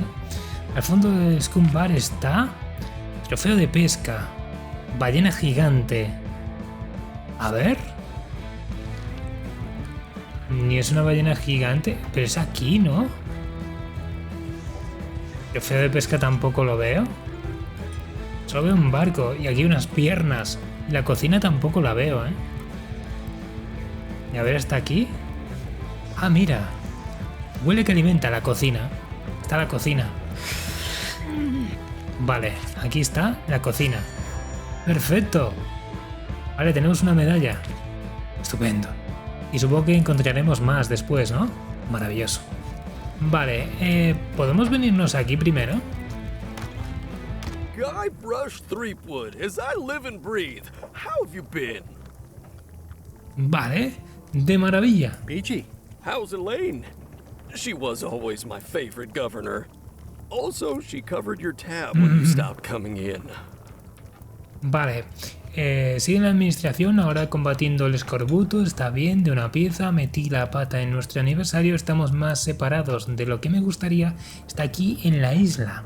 Al fondo del Scum Bar está... Trofeo de pesca. Ballena gigante. A ver. Ni es una ballena gigante, pero es aquí, ¿no? Trofeo de pesca tampoco lo veo. Solo veo un barco y aquí unas piernas. La cocina tampoco la veo, ¿eh? Y a ver, ¿está aquí? Ah, mira. Huele que alimenta la cocina. Está la cocina. Vale, aquí está la cocina. ¡Perfecto! Vale, tenemos una medalla. Estupendo. Y supongo que encontraremos más después, ¿no? Maravilloso. Vale, ¿podemos venirnos aquí primero? Guybrush Threepwood, as I live and breathe. How have you been? Vale, de maravilla. Peachy. How's Elaine? She was always my favorite governor. Also, she covered your tab when you stopped coming in. Vale, sigue en la administración, ahora combatiendo el escorbuto, está bien, de una pieza, metí la pata en nuestro aniversario, estamos más separados de lo que me gustaría, está aquí en la isla.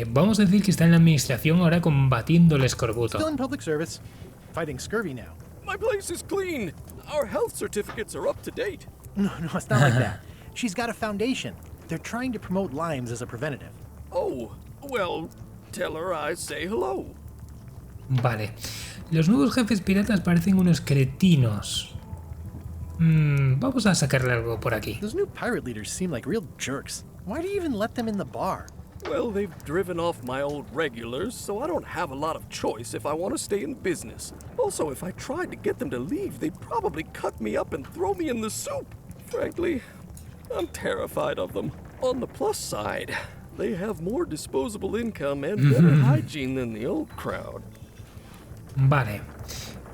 Vamos a decir que está en la administración ahora combatiendo el escorbuto. Still in public service. Fighting scurvy now. My place is clean. Our health certificates are up to date. No, it's not like that. She's got a foundation. They're trying to promote limes as a preventative. Oh, well, tell her I say hello. Vale. Los nuevos jefes piratas parecen unos cretinos. Vamos a sacarle algo por aquí. Those new pirate leaders seem like real jerks. Why do you even let them in the bar? Well, they've driven off my old regulars, so I don't have a lot of choice if I want to stay in business. Also, if I tried to get them to leave, they'd probably cut me up and throw me in the soup. Frankly, I'm terrified of them. On the plus side, they have more disposable income and better hygiene than the old crowd. Vale.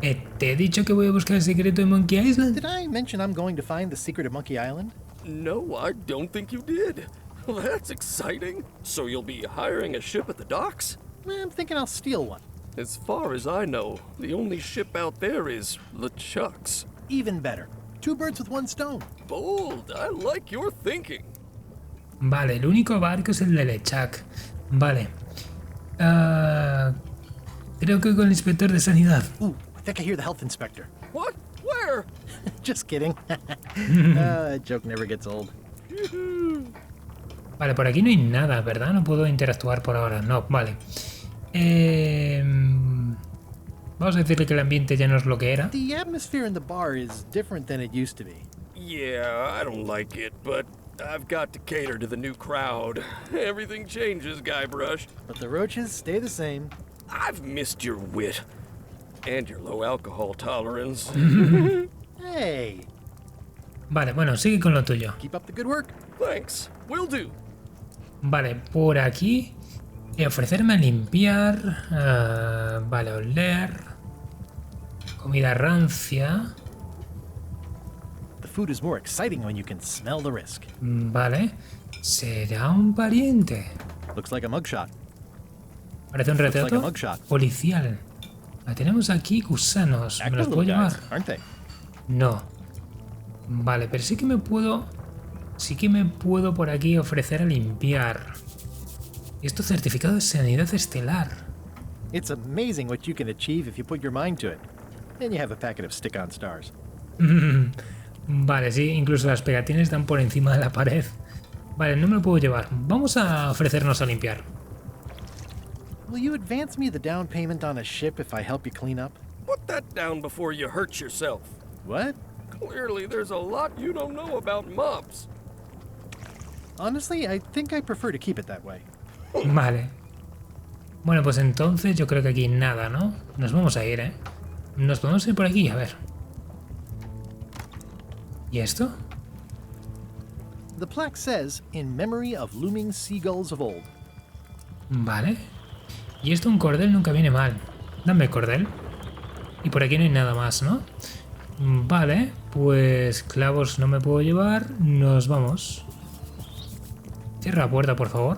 ¿Te he dicho que voy a buscar el secreto de Monkey Island? Did I mention I'm going to find the secret of Monkey Island? No, I don't think you did. Well, that's exciting. So you'll be hiring a ship at the docks? I'm thinking I'll steal one. As far as I know, the only ship out there is LeChuck's. Even better. 2 birds with 1 stone. Bold. I like your thinking. Vale, el único barco es el de LeChuck. Vale. Creo que con el inspector de sanidad. Ooh, I think I hear the health inspector. What? Where? Just kidding. That joke never gets old. Vale, por aquí no hay nada, ¿verdad? No puedo interactuar por ahora. No, vale. Vamos a decirle que el ambiente ya no es lo que era. The atmosphere in the bar is different than it used to be. Yeah, I don't like it, but I've got to cater to the new crowd. Everything changes, Guybrush. But the roaches stay the same. I've missed your wit. And your low alcohol tolerance. Hey. Vale, bueno, sigue con lo tuyo. Keep up the good work. Thanks. Will do. Vale, por aquí. Ofrecerme a limpiar. Vale, oler. Comida rancia. The food is more exciting when you can smell the risk. Vale. ¿Será un pariente? Looks like a mugshot. Parece un retrato policial. La tenemos aquí, gusanos. ¿Me los puedo llevar? No. Vale, pero sí que me puedo... Sí que me puedo por aquí ofrecer a limpiar. Esto certificado de sanidad estelar. It's amazing what you can achieve if you put your mind to it. Then you have a packet of stick-on stars. Vale, sí, incluso las pegatinas están por encima de la pared. Vale, no me lo puedo llevar. Vamos a ofrecernos a limpiar. Will you advance me the down payment on a ship if I help you clean up? Put that down before you hurt yourself. What? Clearly, there's a lot you don't know about mobs. Honestly, I think I prefer to keep it that way. Vale. Bueno, pues entonces yo creo que aquí nada, ¿no? Nos vamos a ir, ¿eh? Nos podemos ir por aquí, a ver. ¿Y esto? The plaque says, in memory of looming seagulls of old. Vale. Y esto, un cordel nunca viene mal. Dame cordel. Y por aquí no hay nada más, ¿no? Vale, pues clavos no me puedo llevar. Nos vamos. Cierra la puerta, por favor.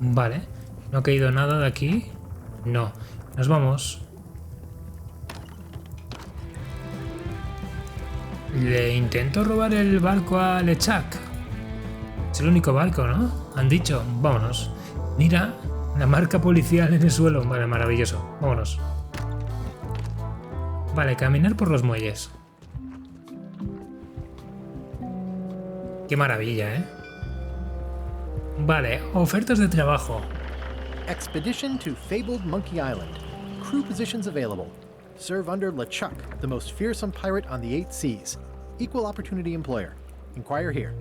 Vale. ¿No ha caído nada de aquí? No. Nos vamos. Le intento robar el barco a LeChuck. Es el único barco, ¿no? Han dicho. Vámonos. Mira, la marca policial en el suelo. Vale, maravilloso. Vámonos. Vale, caminar por los muelles. Qué maravilla, ¿eh? Vale, ofertas de trabajo. Expedition to fabled Monkey Island. Crew positions available. Serve under LeChuck, the most fearsome pirate on the 8 seas. Equal opportunity employer. Inquire here.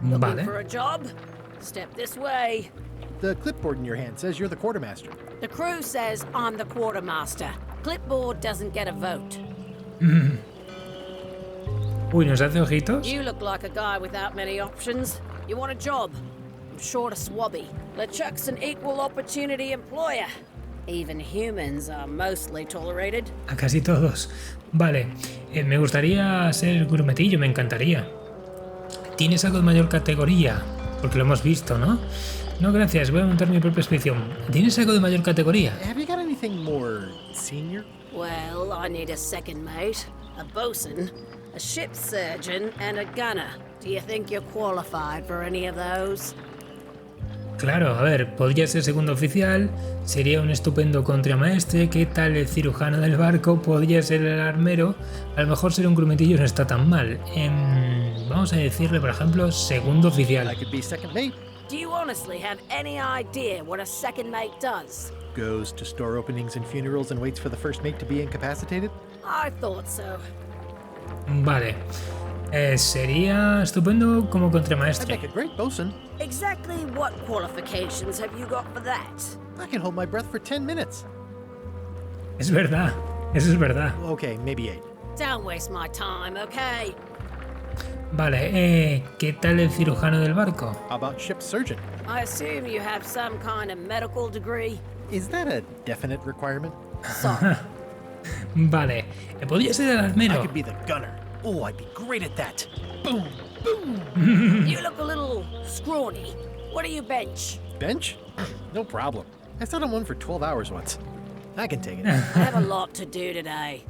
Looking for a job? Step this way. The clipboard in your hand says you're the quartermaster. The crew says I'm the quartermaster. Clipboard doesn't get a vote. Uy, ¿nos hace ojitos? You look like a guy without many options. You want a job? I'm short a swabby. LeChuck's an equal opportunity employer. Even humans are mostly tolerated. A casi todos. Vale, me gustaría ser grumetillo, me encantaría. ¿Tienes algo de mayor categoría? Porque lo hemos visto, ¿no? No, gracias, voy a montar mi propia expedición. ¿Tienes algo de mayor categoría? Have you got anything more senior? Well, I need a second mate, a bosun, a ship surgeon, and a gunner. Do you think you're qualified for any of those? Claro, a ver, podría ser segundo oficial, sería un estupendo contramaestre, ¿qué tal el cirujano del barco? Podría ser el armero, a lo mejor ser un grumetillo no está tan mal. Vamos a decirle, por ejemplo, segundo oficial. I could be second mate. Do you honestly have any idea what a second mate does? Goes to store openings and funerals and waits for the first mate to be incapacitated? I thought so. Vale. Sería estupendo como contramaestre. I'd make a great bosun. Exactly what qualifications have you got for that? I can hold my breath for 10 minutes. Es verdad, eso es verdad. Okay, maybe 8. Don't waste my time, okay? Vale, ¿qué tal el cirujano del barco? How about ship surgeon? I assume you have some kind of medical degree. Is that a definite requirement? Sorry. Vale, podría ser el armero. I could be the gunner. Oh, I'd be great at that. Boom, boom. You look a little scrawny. What do you bench? Bench? No problem. I sat on one for 12 hours once. I can take it. I have a lot to do today.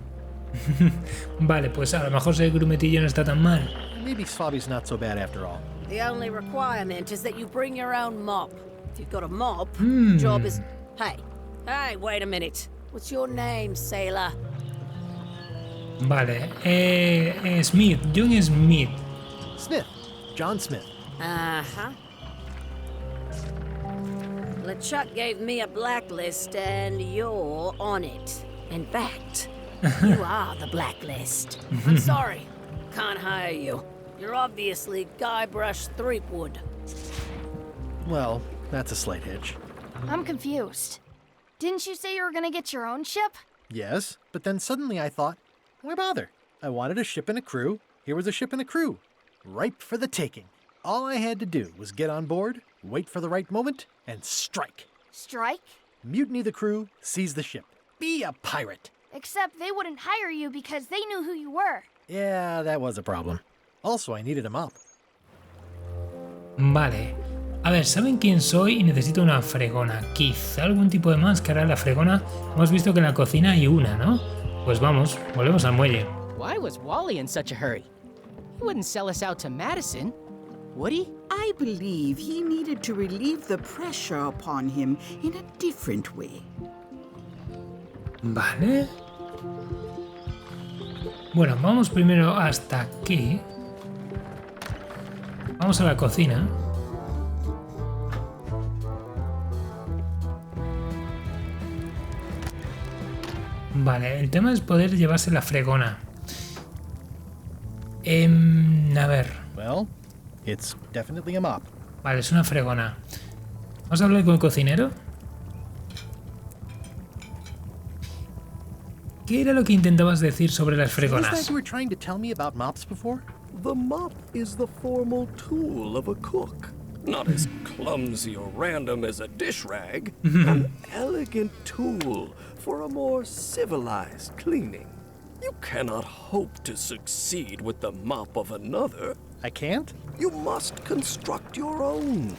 Vale, pues a lo mejor ser grumetillo no está tan mal. Maybe Swabby's not so bad after all. The only requirement is that you bring your own mop. If you've got a mop, the job is... Hey, wait a minute. What's your name, sailor? Vale, Smith, John Smith. Smith, John Smith. Uh-huh. LeChuck gave me a blacklist and you're on it. In fact, you are the blacklist. I'm sorry, can't hire you. You're obviously Guybrush Threepwood. Well, that's a slight hitch. I'm confused. Didn't you say you were gonna get your own ship? Yes, but then suddenly I thought, why bother? I wanted a ship and a crew. Here was a ship and a crew. Ripe for the taking. All I had to do was get on board, wait for the right moment, and strike. Strike? Mutiny the crew, seize the ship. Be a pirate. Except they wouldn't hire you because they knew who you were. Yeah, that was a problem. Also, I needed a mop. Vale. A ver, ¿saben quién soy y necesito una fregona? Quizá algún tipo de máscara. La fregona, hemos visto que en la cocina hay una, ¿no? Pues vamos, volvemos al muelle. Why was Wally in such a hurry? He wouldn't sell us out to Madison, would he? I believe he needed to relieve the pressure upon him in a different way. Vale. Bueno, vamos primero hasta aquí. Vamos a la cocina. Vale, el tema es poder llevarse la fregona. A ver. Well, it's definitely a mop. Vale, es una fregona. Vamos a hablar con el cocinero. ¿Qué era lo que intentabas decir sobre las fregonas? Was that you were trying to tell me about mops before? The mop is the formal tool of a cook. Not as clumsy or random as a dish rag. An elegant tool for a more civilized cleaning. You cannot hope to succeed with the mop of another. I can't? You must construct your own.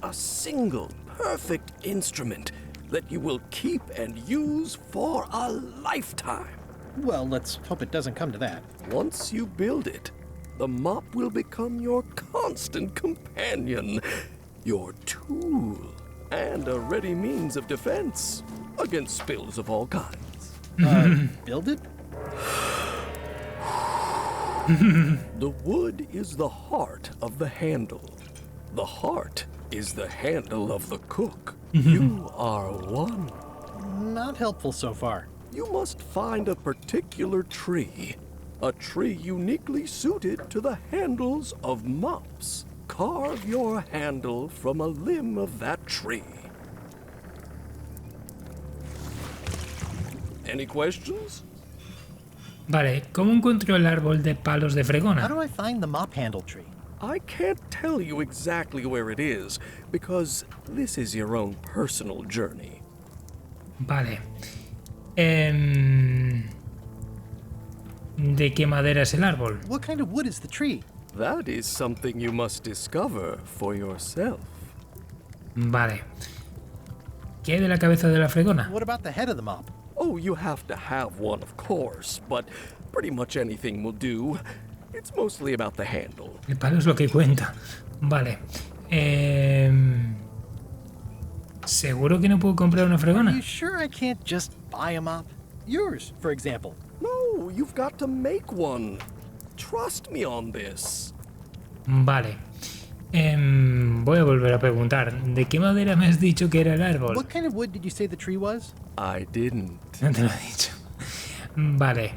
A single, perfect instrument that you will keep and use for a lifetime. Well, let's hope it doesn't come to that. Once you build it, the mop will become your constant companion, your tool, and a ready means of defense against spills of all kinds. Build it? The wood is the heart of the handle. The heart is the handle of the cook. You are one. Not helpful so far. You must find a particular tree. A tree uniquely suited to the handles of mops. Carve your handle from a limb of that tree. Any questions? Vale, ¿cómo encuentro el árbol de palos de fregona? How do I find the mop handle tree? I can't tell you exactly where it is, because this is your own personal journey. Vale. ¿De qué madera es el árbol? What kind of wood is the tree? That is something you must discover for yourself. Vale. ¿Qué hay de la cabeza de la fregona? What about the head of the mop? Oh, you have to have one, of course, but pretty much anything will do. It's mostly about the handle. El palo es lo que cuenta. Vale. ¿Seguro que no puedo comprar una fregona? Are you sure I can't just buy a mop? Yours, for example. No, you've got to make one. Trust me on this. Vale. Voy a volver a preguntar. ¿De qué madera me has dicho que era el árbol? What kind of wood did you say the tree was? I didn't. No te lo he dicho. Vale.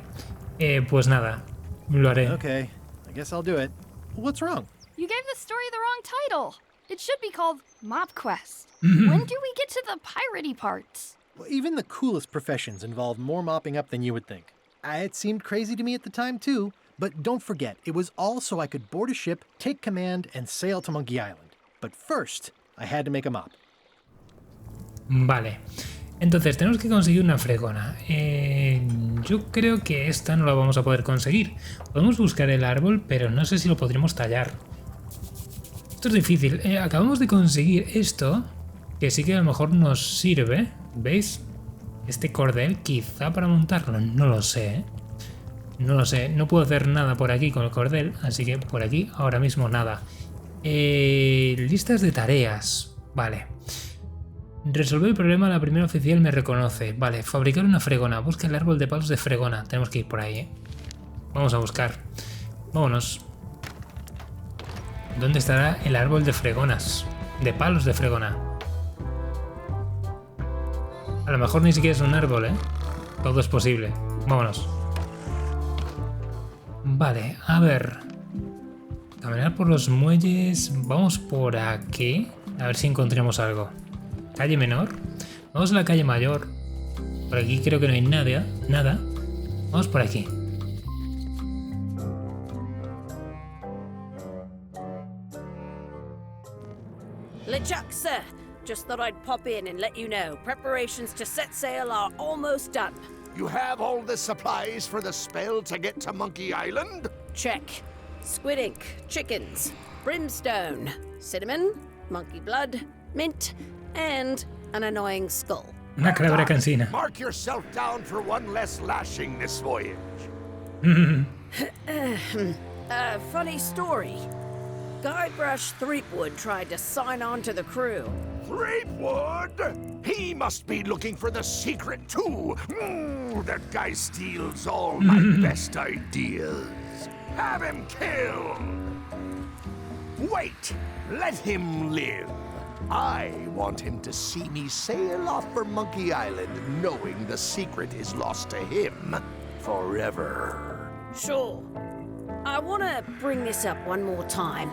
Pues nada. Lo haré. Okay, I guess I'll do it. What's wrong? You gave the story the wrong title. It should be called Mop Quest. When do we get to the piratey parts? Well, even the coolest professions involve more mopping up than you would think. It seemed crazy to me at the time too, but don't forget, it was all so I could board a ship, take command, and sail to Monkey Island. But first, I had to make a mop. Vale. Entonces, tenemos que conseguir una fregona. Yo creo que esta no la vamos a poder conseguir. Podemos buscar el árbol, pero no sé si lo podremos tallar. Esto es difícil. Acabamos de conseguir esto, que sí que a lo mejor nos sirve. ¿Veis? Este cordel, quizá para montarlo. No lo sé, ¿eh? No lo sé. No puedo hacer nada por aquí con el cordel, así que por aquí ahora mismo nada. Listas de tareas. Vale. Resolver el problema, la primera oficial me reconoce. Vale, fabricar una fregona. Busca el árbol de palos de fregona. Tenemos que ir por ahí, ¿eh? Vamos a buscar. Vámonos. ¿Dónde estará el árbol de fregonas? De palos de fregona. A lo mejor ni siquiera es un árbol, ¿eh? Todo es posible. Vámonos. Vale, a ver. Caminar por los muelles. Vamos por aquí. A ver si encontramos algo. Calle menor. Vamos a la calle mayor. Por aquí creo que no hay nada. Vamos por aquí. LeChuck, sir. Just thought I'd pop in and let you know. Preparations to set sail are almost done. You have all the supplies for the spell to get to Monkey Island? Check. Squid ink, chickens, brimstone, cinnamon, monkey blood, mint, and an annoying skull. Una calavera cansina. Mark yourself down for one less lashing this voyage. Funny story. Guybrush Threepwood tried to sign on to the crew. Threepwood? He must be looking for the secret too. That guy steals all my best ideas. Have him killed. Wait, let him live. I want him to see me sail off for Monkey Island knowing the secret is lost to him forever. Sure. I want to bring this up one more time.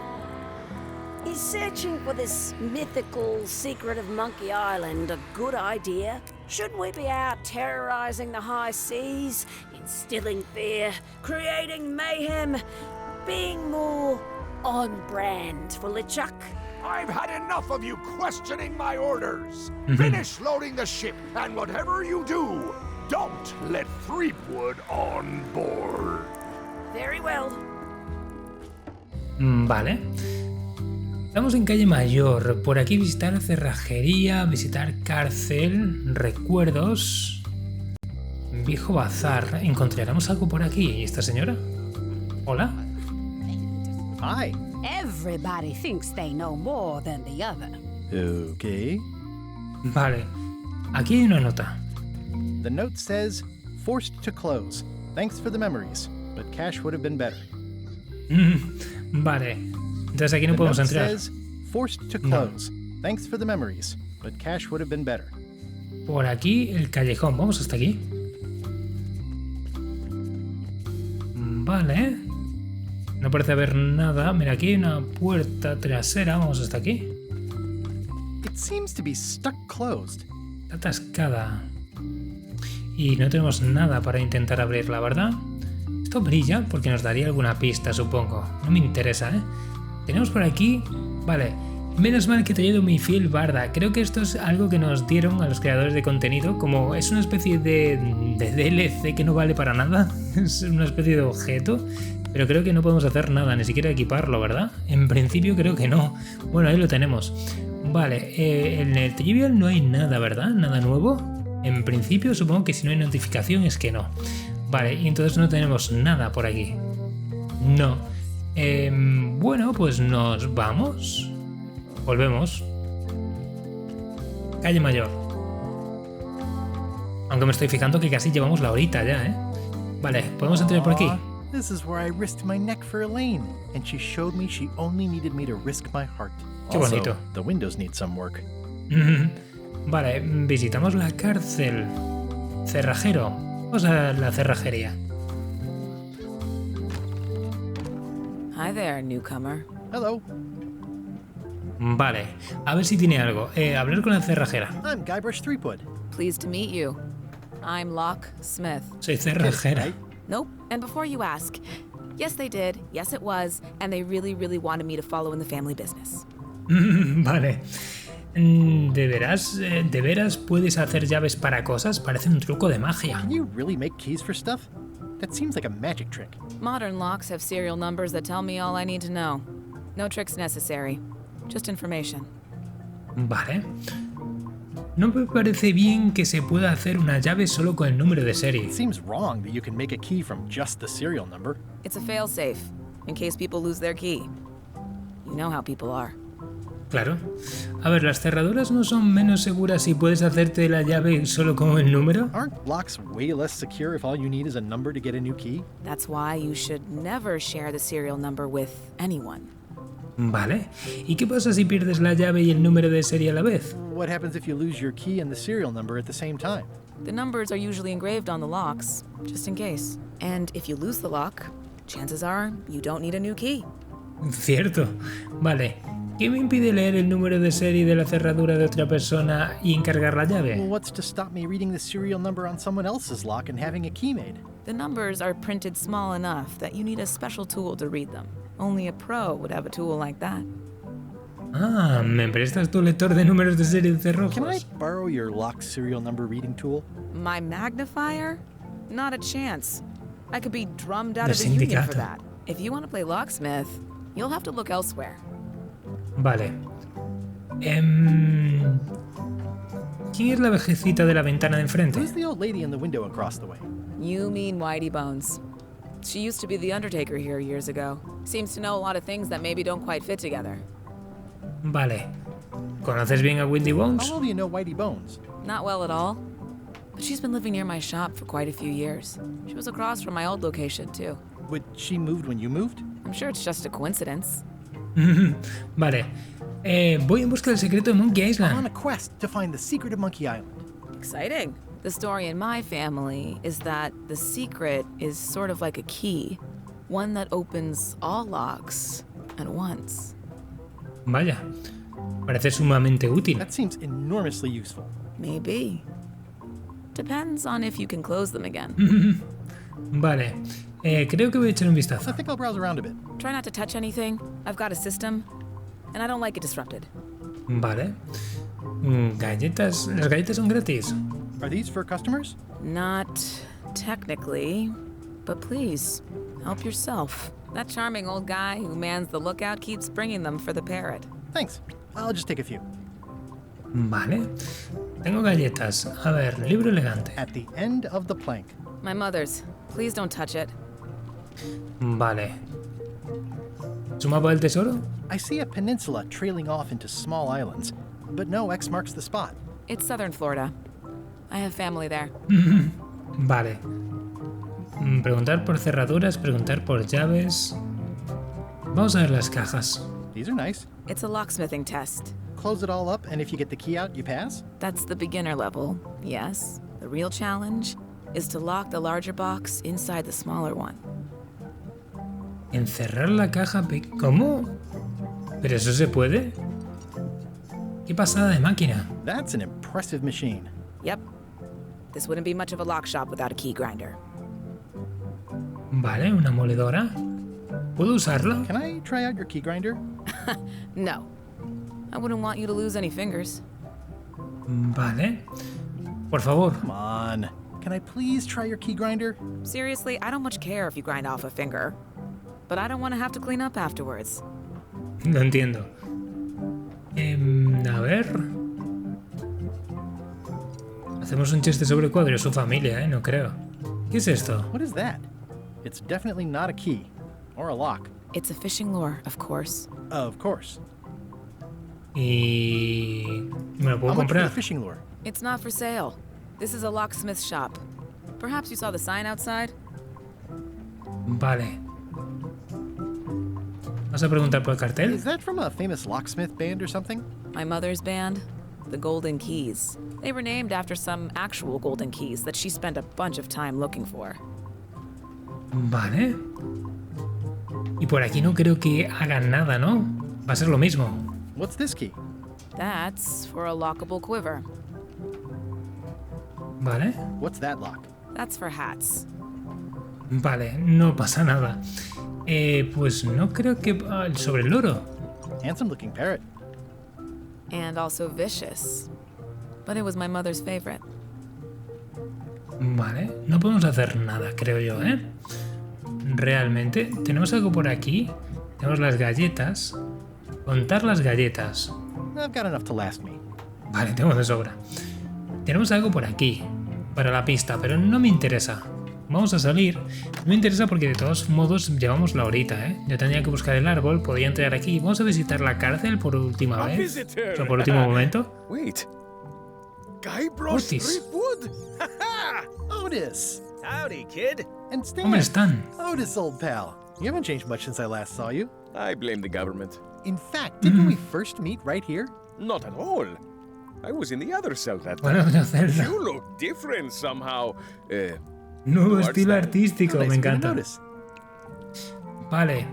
Is searching for this mythical secret of Monkey Island a good idea? Shouldn't we be out terrorizing the high seas, instilling fear, creating mayhem, being more on brand for LeChuck? I've had enough of you questioning my orders. Finish loading the ship, and whatever you do, don't let Threepwood on board. Very well. Vale. Estamos en calle mayor. Por aquí visitar cerrajería, visitar cárcel, recuerdos, viejo bazar. ¿Encontraremos algo por aquí? ¿Y esta señora? Hola. Hi. Everybody thinks they know more than the other. Okay. Vale. Aquí hay una nota. The note says, forced to close. Thanks for the memories, but cash would have been better. Vale. Entonces aquí no podemos entrar. Forced to close. Thanks for the memories, but cash would have been better. Por aquí el callejón. Vamos hasta aquí. Vale. No parece haber nada. Mira, aquí hay una puerta trasera. Vamos hasta aquí. It seems to be stuck closed. Está atascada. Y no tenemos nada para intentar abrirla, ¿verdad? Esto brilla porque nos daría alguna pista, supongo. No me interesa, ¿eh? Tenemos por aquí... Vale. Menos mal que he traído mi fiel barda. Creo que esto es algo que nos dieron a los creadores de contenido. Como es una especie de DLC que no vale para nada. Es una especie de objeto. Pero creo que no podemos hacer nada, ni siquiera equiparlo, ¿verdad? En principio creo que no. Bueno, ahí lo tenemos. Vale, en el trivial no hay nada, ¿verdad? Nada nuevo. En principio supongo que si no hay notificación es que no. Vale, y entonces no tenemos nada por aquí. No. Bueno, pues nos vamos. Volvemos. Calle Mayor. Aunque me estoy fijando que casi llevamos la horita ya, ¿eh? Vale, podemos entrar por aquí. This is where I risked my neck for Elaine, and she showed me she only needed me to risk my heart. Qué bonito. Also, the windows need some work. Vale, visitamos la cárcel. Cerrajero. Vamos a la cerrajería. Hi there, newcomer. Hello. Vale, a ver si tiene algo. Hablar con la cerrajera. I'm Guybrush Threepwood. Pleased to meet you. I'm Locke Smith. Soy cerrajera. Nope. And before you ask, yes they did, yes it was, and they really, really wanted me to follow in the family business. Vale. ¿De veras puedes hacer llaves para cosas? Parece un truco de magia. Can you really make keys for stuff? That seems like a magic trick. Modern locks have serial numbers that tell me all I need to know. No tricks necessary. Just information. Vale. No me parece bien que se pueda hacer una llave solo con el número de serie. It seems wrong that you can make a key from just the serial number. It's a failsafe, in case people lose their key. You know how people are. Claro. A ver, ¿las cerraduras no son menos seguras si puedes hacerte la llave solo con el número? Aren't locks way less secure if all you need is a number to get a new key? That's why you should never share the serial number with anyone. Vale. ¿Y qué pasa si pierdes la llave y el número de serie a la vez? What happens if you lose your key and the serial number at the same time? The numbers are usually engraved on the locks, just in case. And if you lose the lock, chances are you don't need a new key. Cierto. Vale. ¿Qué me impide leer el número de serie de la cerradura de otra persona y encargar la llave? Well, what's to stop me reading the serial number on someone else's lock and having a key made? The numbers are printed small enough that you need a special tool to read them. Only a pro would have a tool like that. Ah, ¿me prestas tu lector de números de serie de cerrojos? Can I borrow your lock serial number reading tool? My magnifier? Not a chance. I could be drummed out of the union for that. If you want to play locksmith, you'll have to look elsewhere. Vale. ¿Quién es la vejecita de la ventana de enfrente? Who's the old lady in the window across the way? You mean Whitey Bones. She used to be the Undertaker here years ago. Seems to know a lot of things that maybe don't quite fit together. Vale. ¿Conoces bien a Whitey Bones? How well do you know Whitey Bones? Not well at all. But she's been living near my shop for quite a few years. She was across from my old location, too. But she moved when you moved? I'm sure it's just a coincidence. Vale. Voy en busca del secreto de Monkey Island. I'm on a quest to find the secret of Monkey Island. Exciting. The story in my family is that the secret is sort of like a key. One that opens all locks at once. Vaya. Parece sumamente útil. That seems enormously useful. Maybe. Depends on if you can close them again. Vale. Creo que voy a echar un vistazo. I think I'll browse around a bit. Try not to touch anything. I've got a system, and I don't like it disrupted. Vale. Galletas. ¿Las galletas son gratis? Are these for customers? Not technically, but please, help yourself. That charming old guy who mans the lookout keeps bringing them for the parrot. Thanks. I'll just take a few. Vale. Tengo galletas. A ver, libro elegante. At the end of the plank. My mother's. Please don't touch it. Vale. ¿Su mapa del tesoro? I see a peninsula trailing off into small islands, but no X marks the spot. It's southern Florida. I have family there. Vale. Preguntar por cerraduras, preguntar por llaves. Vamos a ver las cajas. These are nice. It's a locksmithing test. Close it all up, and if you get the key out, you pass? That's the beginner level, yes. The real challenge is to lock the larger box inside the smaller one. Encerrar la caja ¿Cómo? ¿Pero eso se puede? ¡Qué pasada de máquina! That's an impressive machine. Yep. This wouldn't be much of a lock shop without a key grinder. Vale, una moledora. ¿Puedo usarla? Can I try out your key grinder? No. I wouldn't want you to lose any fingers. Vale. Por favor. Come on. Can I please try your key grinder? Seriously, I don't much care if you grind off a finger. But I don't want to have to clean up afterwards. Lo entiendo. A ver... Hacemos un chiste sobre Cuadro y su familia, no creo. ¿Qué es esto? What is that? It's definitely not a key. Or a lock. It's a fishing lure, of course. Of course. Y... ¿Me lo puedo comprar? How much for the fishing lure? It's not for sale. This is a locksmith shop. Perhaps you saw the sign outside? Vale. ¿Vas a preguntar por el cartel? Is that from a famous locksmith band or something? My mother's band, the Golden Keys. They were named after some actual golden keys that she spent a bunch of time looking for. Vale. Y por aquí no creo que hagan nada, ¿no? Va a ser lo mismo. What's this key? That's for a lockable quiver. Vale. What's that lock? That's for hats. Vale, no pasa nada. Pues no creo que... sobre el loro. Handsome looking parrot. And also vicious. But it was my mother's favorite. Vale, no podemos hacer nada, creo yo, ¿eh? Realmente, tenemos algo por aquí. Tenemos las galletas. Contar las galletas. I've got enough to last me. Vale, tengo de sobra. Tenemos algo por aquí. Para la pista, pero no me interesa. Vamos a salir. No me interesa porque de todos modos llevamos la horita, ¿eh? Yo tenía que buscar el árbol, podía entrar aquí. Vamos a visitar la cárcel por última vez. O por último momento. Wait. Guybrush Threepwood? Otis! Howdy, kid. And Stan. ¿Cómo están? Otis, old pal. You haven't changed much since I last saw you. I blame the government. In fact, didn't we first meet right here? Not at all. I was in the other cell that Bueno, time. You look different somehow. Nuevo estilo artístico, me encanta. Vale.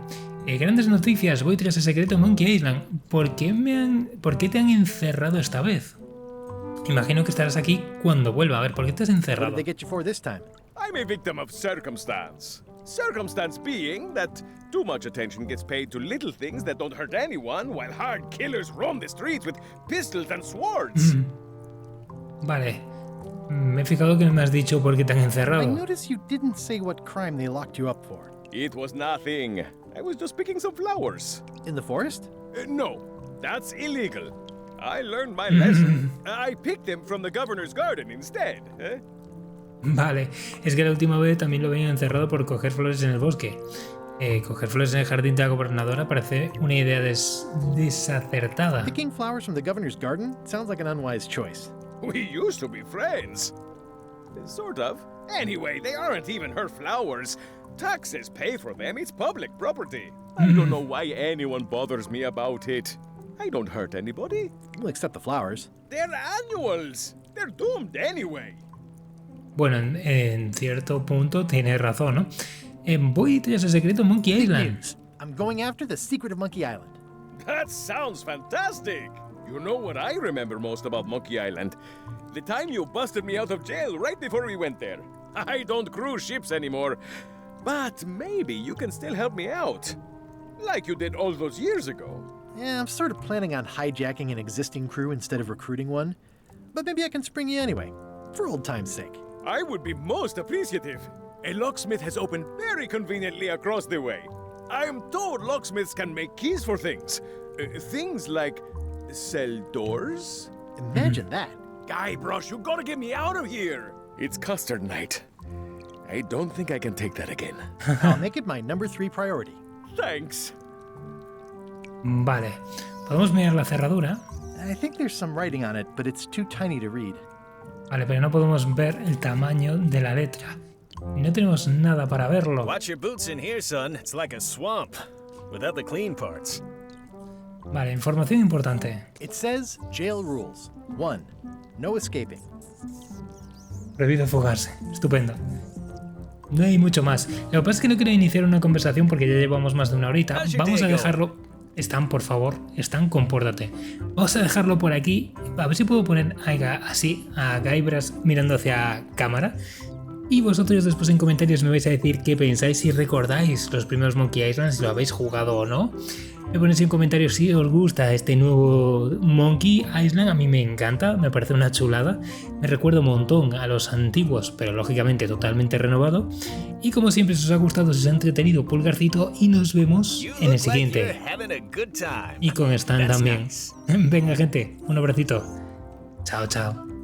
Grandes noticias. Voy tras el secreto de Monkey Island. ¿Por qué te han encerrado esta vez? Imagino que estarás aquí cuando vuelva. A ver, ¿por qué te has encerrado? What did they get you for this time? I'm a victim of circumstance. Circumstance being that too much attention gets paid to little things that don't hurt anyone, while hard killers roam the streets with pistols and swords. Vale. Me he fijado que no me has dicho por qué te han encerrado. I noticed you didn't say what crime they locked you up for. It was nothing. I was just picking some flowers. In the forest? No, that's illegal. I learned my lesson. I picked them from the governor's garden instead. Vale, es que la última vez también lo habían encerrado por coger flores en el bosque. Coger flores en el jardín de la gobernadora parece una idea desacertada. Picking flowers from the governor's garden sounds like an unwise choice. We used to be friends. Sort of. Anyway, they aren't even her flowers. Taxes pay for them. It's public property. I don't know why anyone bothers me about it. I don't hurt anybody. Well, except the flowers. They're annuals. They're doomed anyway. Bueno, en cierto punto tienes razón, ¿no? Voy tras el secreto de Monkey Island. I'm going after the secret of Monkey Island. That sounds fantastic. You know what I remember most about Monkey Island? The time you busted me out of jail right before we went there. I don't cruise ships anymore. But maybe you can still help me out. Like you did all those years ago. Yeah, I'm sort of planning on hijacking an existing crew instead of recruiting one. But maybe I can spring you anyway, for old time's sake. I would be most appreciative. A locksmith has opened very conveniently across the way. I am told locksmiths can make keys for things. Things like cell doors. Imagine that. Guybrush, you gotta get me out of here. It's custard night. I don't think I can take that again. I'll make it my number 3 priority. Thanks. Vale. ¿Podemos mirar la cerradura? I think there's some writing on it, but it's too tiny to read. Vale, pero no podemos ver el tamaño de la letra. Y no tenemos nada para verlo. Watch your boots in here, son. It's like a swamp. without the clean parts. Vale, información importante. It says jail rules. 1. No escaping. Prohibido fugarse. Estupendo. No hay mucho más. Lo que pasa es que no quiero iniciar una conversación porque ya llevamos más de una horita. Vamos a dejarlo... Stan, por favor. Stan, compórtate. Vamos a dejarlo por aquí. A ver si puedo poner así a Guybrush mirando hacia cámara. Y vosotros después en comentarios me vais a decir qué pensáis, si recordáis los primeros Monkey Island, si lo habéis jugado o no. Me ponéis en comentarios si os gusta este nuevo Monkey Island, a mí me encanta, me parece una chulada. Me recuerda un montón a los antiguos, pero lógicamente totalmente renovado. Y como siempre, si os ha gustado, si os ha entretenido, pulgarcito y nos vemos en el siguiente. Y con Stan también. Venga gente, un abracito. Chao, chao.